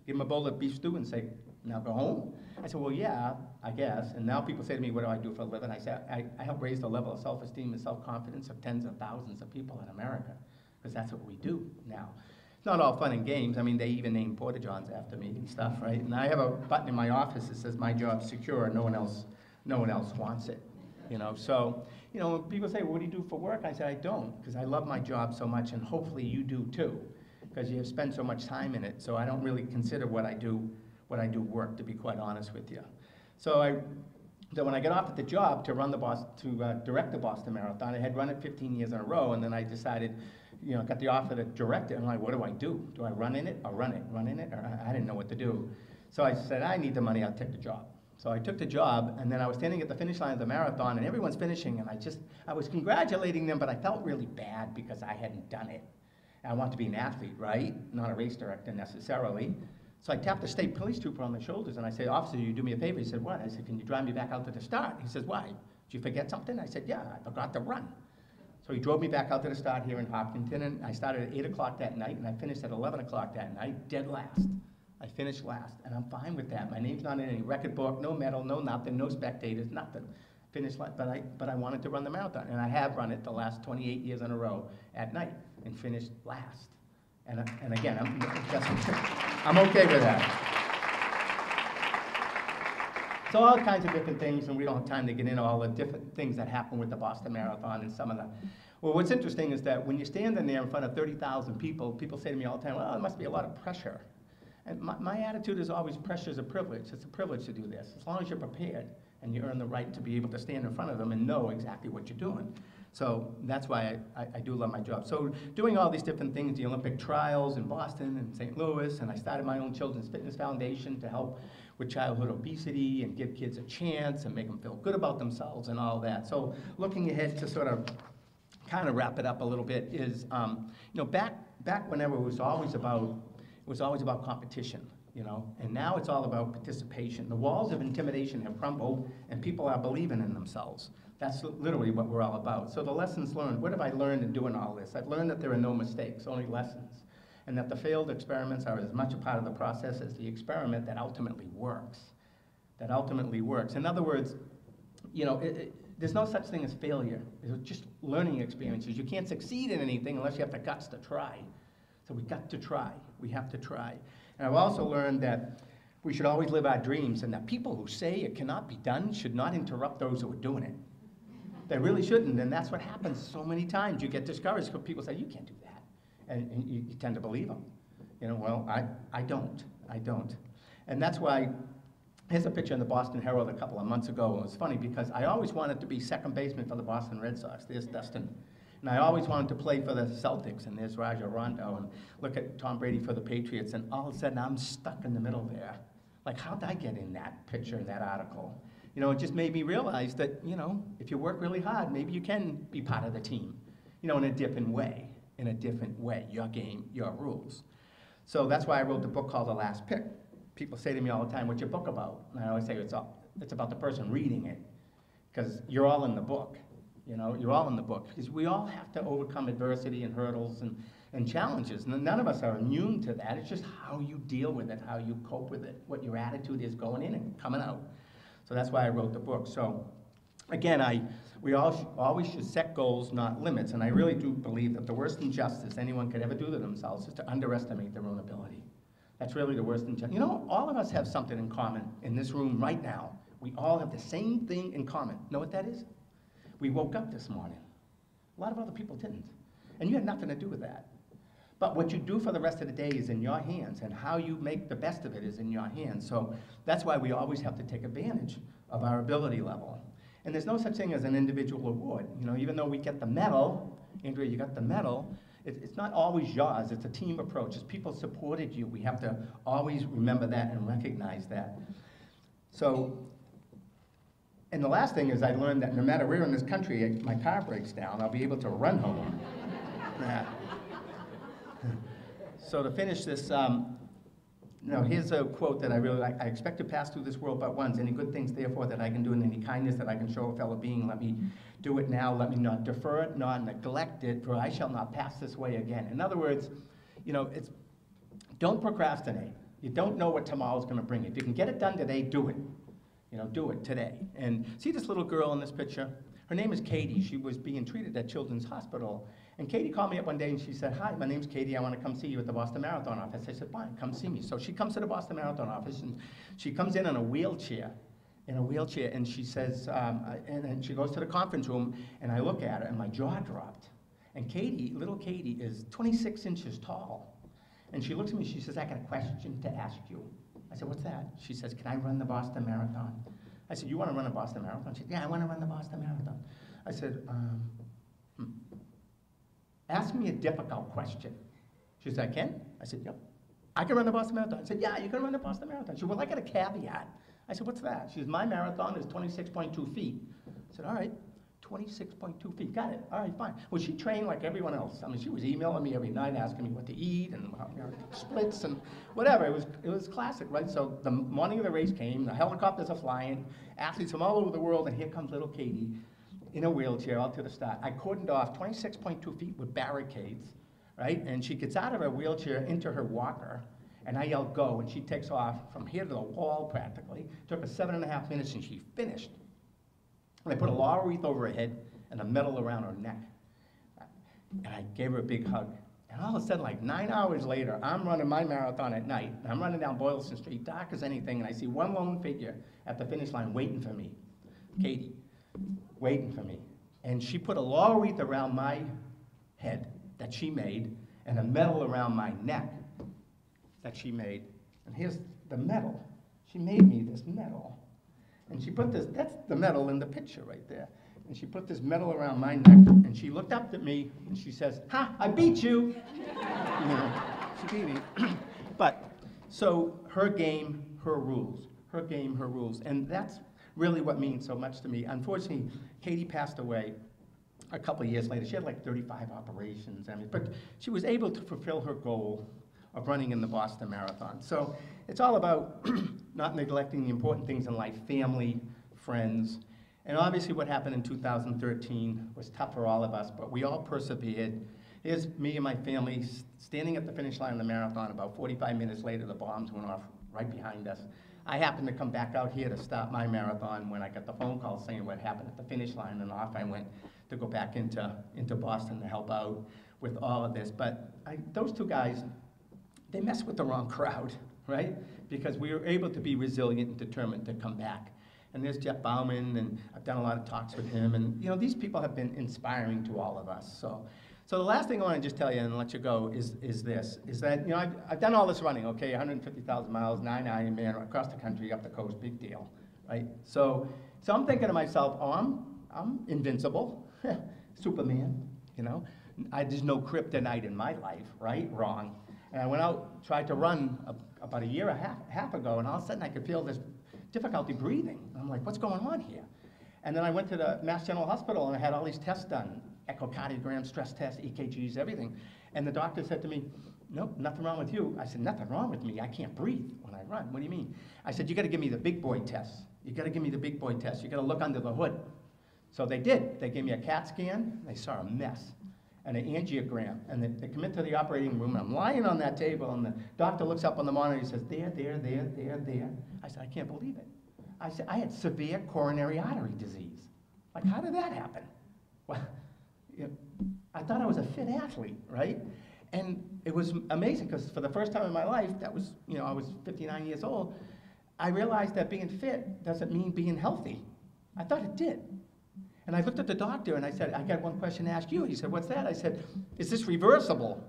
Give them a bowl of beef stew and say, now go home? I said, well, yeah, I guess. And now people say to me, what do I do for a living? I say, I help raise the level of self-esteem and self-confidence of tens of thousands of people in America, because that's what we do now. It's not all fun and games. I mean, they even name porta-johns after me and stuff, right? And I have a button in my office that says, my job's secure, no one else wants it. You know, so, you know, when people say, well, what do you do for work? I say, I don't, because I love my job so much, and hopefully you do too, because you have spent so much time in it. So I don't really consider what I do work, to be quite honest with you. So when I got offered the job to direct the Boston Marathon, I had run it 15 years in a row, and then I decided, you know, got the offer to direct it. I'm like, what do I do? Do I run in it or run it? Run in it? Or I didn't know what to do. So I said, I need the money, I'll take the job. So I took the job, and then I was standing at the finish line of the marathon, and everyone's finishing, and I was congratulating them, but I felt really bad because I hadn't done it. And I want to be an athlete, right? Not a race director necessarily. So I tapped the state police trooper on the shoulders, and I said, officer, you do me a favor? He said, what? I said, can you drive me back out to the start? He says, why? Did you forget something? I said, yeah, I forgot to run. So he drove me back out to the start here in Hopkinton, and I started at 8 o'clock that night, and I finished at 11 o'clock that night, dead last. I finished last, and I'm fine with that. My name's not in any record book, no medal, no nothing, no spectators, nothing. Finished last, but I wanted to run the marathon, and I have run it the last 28 years in a row at night, and finished last. And again, I'm okay with that. So all kinds of different things, and we don't have time to get into all the different things that happen with the Boston Marathon and some of the. Well, what's interesting is that when you're standing there in front of 30,000 people, people say to me all the time, well, there must be a lot of pressure. And my attitude is always, pressure is a privilege. It's a privilege to do this, as long as you're prepared and you earn the right to be able to stand in front of them and know exactly what you're doing. So that's why I do love my job. So doing all these different things, the Olympic trials in Boston and St. Louis, and I started my own Children's Fitness Foundation to help with childhood obesity and give kids a chance and make them feel good about themselves and all that. So looking ahead to sort of kind of wrap it up a little bit is, you know, back whenever it was always about competition, you know, and now it's all about participation. The walls of intimidation have crumbled, and people are believing in themselves. That's literally what we're all about. So the lessons learned, what have I learned in doing all this? I've learned that there are no mistakes, only lessons, and that the failed experiments are as much a part of the process as the experiment that ultimately works. That ultimately works. In other words, you know, there's no such thing as failure. It's just learning experiences. You can't succeed in anything unless you have the guts to try. So we got to try. We have to try. And I've also learned that we should always live our dreams, and that people who say it cannot be done should not interrupt those who are doing it. They really shouldn't, and that's what happens so many times. You get discouraged because people say, you can't do that, and you tend to believe them. You know, well, I don't. And that's why, here's a picture in the Boston Herald a couple of months ago. It was funny because I always wanted to be second baseman for the Boston Red Sox. There's Dustin. And I always wanted to play for the Celtics, and there's Raja Rondo, and look at Tom Brady for the Patriots, and all of a sudden I'm stuck in the middle there. Like, how did I get in that picture, in that article? You know, it just made me realize that, you know, if you work really hard, maybe you can be part of the team, you know, in a different way, your game, your rules. So that's why I wrote the book called The Last Pick. People say to me all the time, what's your book about? And I always say it's about the person reading it, because you're all in the book. You know, you're all in the book, because we all have to overcome adversity and hurdles and challenges. And none of us are immune to that. It's just how you deal with it, how you cope with it, what your attitude is going in and coming out. So that's why I wrote the book. So again, we always should set goals, not limits. And I really do believe that the worst injustice anyone could ever do to themselves is to underestimate their own ability. That's really the worst injustice. You know, all of us have something in common in this room right now. We all have the same thing in common. Know what that is? We woke up this morning. A lot of other people didn't. And you had nothing to do with that. But what you do for the rest of the day is in your hands, and how you make the best of it is in your hands. So that's why we always have to take advantage of our ability level. And there's no such thing as an individual award. You know, even though we get the medal, Andrea, you got the medal, it's not always yours. It's a team approach. As people supported you, we have to always remember that and recognize that. So, and the last thing is I learned that no matter where in this country my car breaks down, I'll be able to run home. So to finish this, now here's a quote that I really like. I expect to pass through this world but once. Any good things, therefore, that I can do, and any kindness that I can show a fellow being, let me do it now. Let me not defer it, nor neglect it, for I shall not pass this way again. In other words, you know, don't procrastinate. You don't know what tomorrow's going to bring. If you can get it done today, do it. You know, do it today. And see this little girl in this picture? Her name is Katie. She was being treated at Children's Hospital. And Katie called me up one day and she said, hi, my name's Katie. I want to come see you at the Boston Marathon office. I said, fine, come see me. So she comes to the Boston Marathon office, and she comes in a wheelchair, and she says, and she goes to the conference room, and I look at her, and my jaw dropped. And Katie, little Katie, is 26 inches tall. And she looks at me, she says, I got a question to ask you. I said, what's that? She says, can I run the Boston Marathon? I said, you want to run a Boston Marathon? She said, yeah, I want to run the Boston Marathon. I said, ask me a difficult question. She said, I can? I said, yep. I can run the Boston Marathon. I said, yeah, you can run the Boston Marathon. She said, well, I got a caveat. I said, what's that? She said, my marathon is 26.2 feet. I said, all right, 26.2 feet. Got it. All right, fine. Well, she trained like everyone else. I mean, she was emailing me every night, asking me what to eat and splits and whatever. It was classic, right? So the morning of the race came, the helicopters are flying, athletes from all over the world, and here comes little Katie in a wheelchair out to the start. I cordoned off 26.2 feet with barricades, right? And she gets out of her wheelchair into her walker, and I yell, go, and she takes off from here to the wall practically. Took her 7.5 minutes, and she finished. And I put a laurel wreath over her head and a medal around her neck. And I gave her a big hug. And all of a sudden, like 9 hours later, I'm running my marathon at night. And I'm running down Boylston Street, dark as anything, and I see one lone figure at the finish line waiting for me, Katie, waiting for me. And she put a laurel wreath around my head that she made and a medal around my neck that she made. And here's the medal. She made me this medal. And she put this, that's the medal in the picture right there. And she put this medal around my neck, and she looked up at me, and she says, ha, I beat you. You know, she beat me. But, so her game, her rules. Her game, her rules. And that's really what means so much to me. Unfortunately, Katie passed away a couple of years later. She had like 35 operations. I mean, but she was able to fulfill her goal of running in the Boston Marathon. So it's all about not neglecting the important things in life, family, friends. And obviously what happened in 2013 was tough for all of us, but we all persevered. Here's me and my family standing at the finish line of the marathon. About 45 minutes later, the bombs went off right behind us. I happened to come back out here to start my marathon when I got the phone call saying what happened at the finish line, and off I went to go back into Boston to help out with all of this. But those two guys, they messed with the wrong crowd, right? Because we were able to be resilient and determined to come back. And there's Jeff Bauman, and I've done a lot of talks with him, and you know, these people have been inspiring to all of us. So the last thing I want to just tell you and let you go is that, you know, I've done all this running, okay, 150,000 miles, 9 Ironman across the country, up the coast, big deal, right? So I'm thinking to myself, oh, I'm invincible, Superman, you know? There's no kryptonite in my life, right? Wrong. And I went out, tried to run about a year and a half ago, and all of a sudden I could feel this difficulty breathing. I'm like, what's going on here? And then I went to the Mass General Hospital, and I had all these tests done, echocardiogram, stress tests, EKGs, everything. And the doctor said to me, nope, nothing wrong with you. I said, nothing wrong with me. I can't breathe when I run. What do you mean? I said, you got to give me the big boy test. You got to give me the big boy test. You got to look under the hood. So they did. They gave me a CAT scan. They saw a mess and an angiogram. And they come into the operating room, and I'm lying on that table, and the doctor looks up on the monitor and he says, there. I said, I can't believe it. I said, I had severe coronary artery disease. Like, how did that happen? Well, you know, I thought I was a fit athlete, right? And it was amazing, because for the first time in my life, that was, you know, I was 59 years old, I realized that being fit doesn't mean being healthy. I thought it did. And I looked at the doctor and I said, I got one question to ask you. He said, what's that? I said, is this reversible?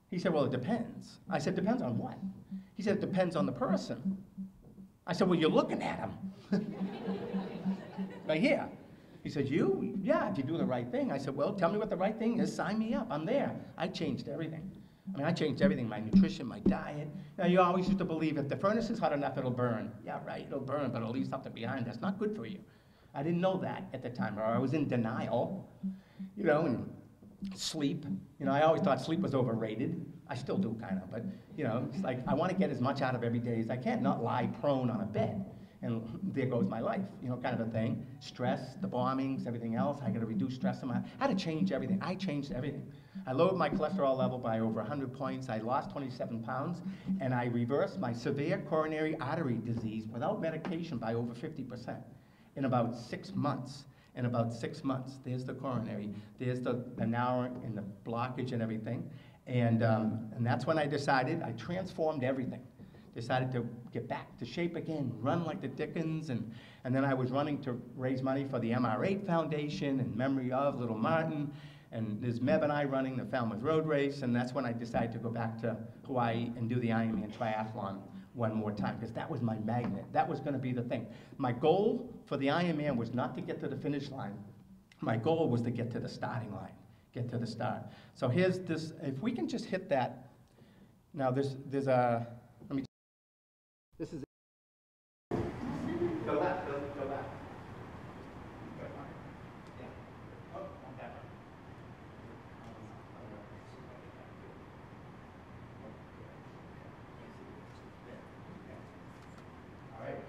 He said, well, it depends. I said, depends on what? He said, it depends on the person. I said, well, you're looking at him. Right here. He said, you? Yeah, if you do the right thing. I said, well, tell me what the right thing is. Sign me up. I'm there. I changed everything. I mean, I changed everything, my nutrition, my diet. Now, you always used to believe if the furnace is hot enough, it'll burn. Yeah, right, it'll burn, but it'll leave something behind. That's not good for you. I didn't know that at the time, or I was in denial, you know, and sleep. You know, I always thought sleep was overrated. I still do, kind of, but, you know, it's like I want to get as much out of every day as I can, not lie prone on a bed. And there goes my life, you know, kind of a thing. Stress, the bombings, everything else. I got to reduce stress in my, I had to change everything. I changed everything. I lowered my cholesterol level by over 100 points. I lost 27 pounds, and I reversed my severe coronary artery disease without medication by over 50% in about 6 months. In about 6 months, there's the coronary, there's the narrow and the blockage and everything. And that's when I decided, I transformed everything. Decided to get back to shape again, run like the Dickens, and then I was running to raise money for the MR8 Foundation in memory of little Martin, and there's Meb and I running the Falmouth Road Race, and that's when I decided to go back to Hawaii and do the Ironman triathlon one more time, because that was my magnet. That was gonna be the thing. My goal for the Ironman was not to get to the finish line. My goal was to get to the starting line, get to the start. So here's this, if we can just hit that. Now there's a, let me, this is, go left, go left. Yeah. Oh, not that one. All right.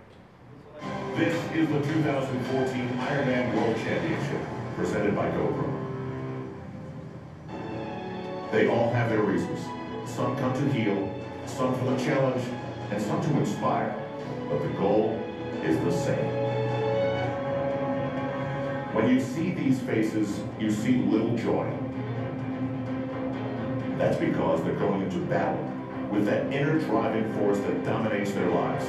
This is the 2014 Ironman World Championship, presented by GoPro. They all have their reasons. Some come to heal, some for the challenge, and some to inspire. But the goal is the same. When you see these faces, you see little joy. That's because they're going into battle with that inner driving force that dominates their lives.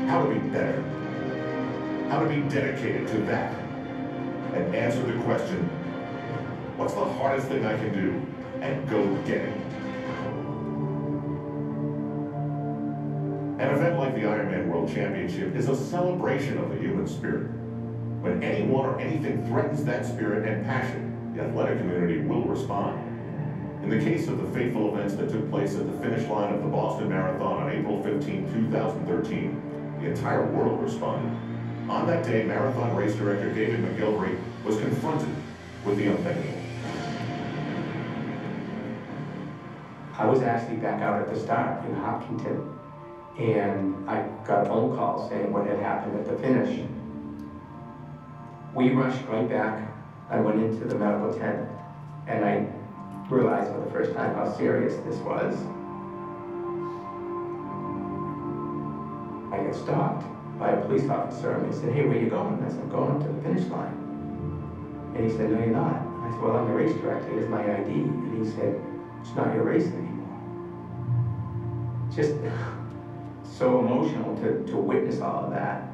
How to be better, how to be dedicated to that, and answer the question, what's the hardest thing I can do, and go get it. An event like the Ironman World Championship is a celebration of the human spirit. When anyone or anything threatens that spirit and passion, the athletic community will respond. In the case of the fateful events that took place at the finish line of the Boston Marathon on April 15, 2013, the entire world responded. On that day, marathon race director David McGilvery was confronted with the unthinkable. I was actually back out at the start in Hopkinton, and I got a phone call saying what had happened at the finish. We rushed right back I went into the medical tent and I realized for the first time how serious this was. I got stopped by a police officer and he said, "Hey, where you going?" I said, "I'm going up to the finish line." And he said, "No, you're not." I said, "Well, I'm the race director, here's my ID." And he said, "It's not your race anymore." Just so emotional to witness all of that.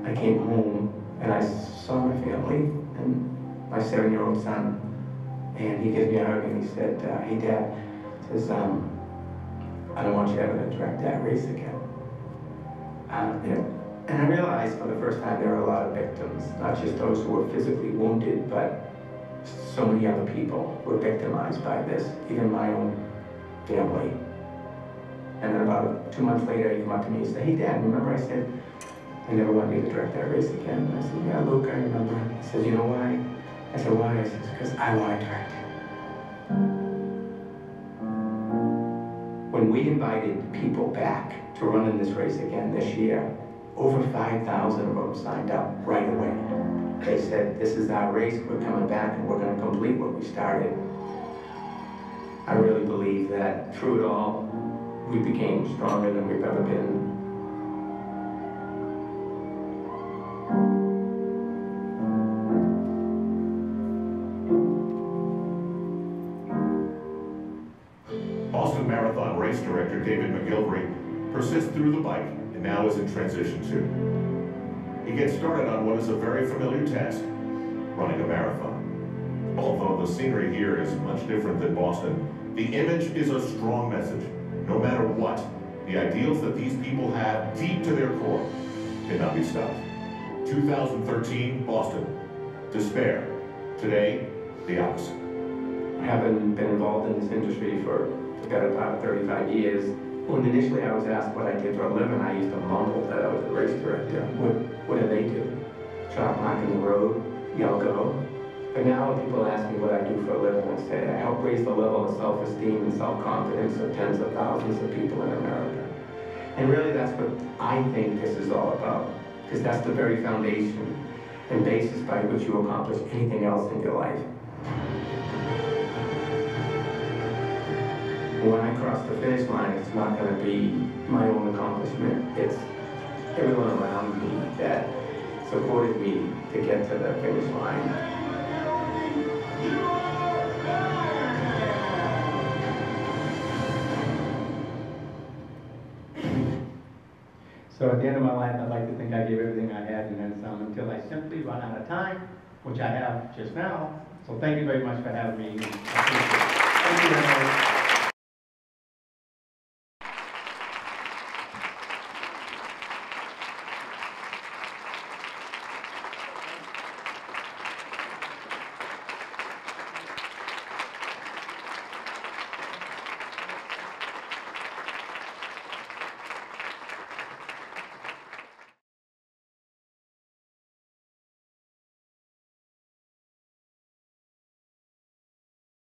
I came home and I saw my family and my 7-year-old son, and he gives me a hug and he said, "Hey Dad," says, "I don't want you ever to direct that race again." And I realized for the first time there are a lot of victims, not just those who were physically wounded, but so many other people were victimized by this, even my own family. And then about 2 months later, he came up to me and said, "Hey Dad, remember I said I never want you to direct that race again?" And I said, "Yeah, Luke, I remember." He says, "You know why?" I said, "Why?" He says, "Because I want to direct it." When we invited people back to run in this race again this year, over 5,000 of them signed up right away. They said, "This is our race, we're coming back and we're going to complete what we started." I really believe that through it all, we became stronger than we've ever been. Boston Marathon race director David McGilvery persists through the bike and now is in transition too. He gets started on what is a very familiar task, running a marathon. Although the scenery here is much different than Boston, the image is a strong message. No matter what, the ideals that these people have deep to their core cannot be stopped. 2013, Boston. Despair. Today, the opposite. Having been involved in this industry for the better part of 35 years, when initially I was asked what I did for a living, I used to mumble that I was a race director. What do they do? Chalk marking the road, yell go. But now when people ask me what I do for a living, I say I help raise the level of self-esteem and self-confidence of tens of thousands of people in America. And really that's what I think this is all about, because that's the very foundation and basis by which you accomplish anything else in your life. When I cross the finish line, it's not going to be my own accomplishment. It's everyone around me that supported me to get to the finish line. So at the end of my life, I'd like to think I gave everything I had and then some, until I simply run out of time, which I have just now. So thank you very much for having me. I appreciate it. Thank you very much.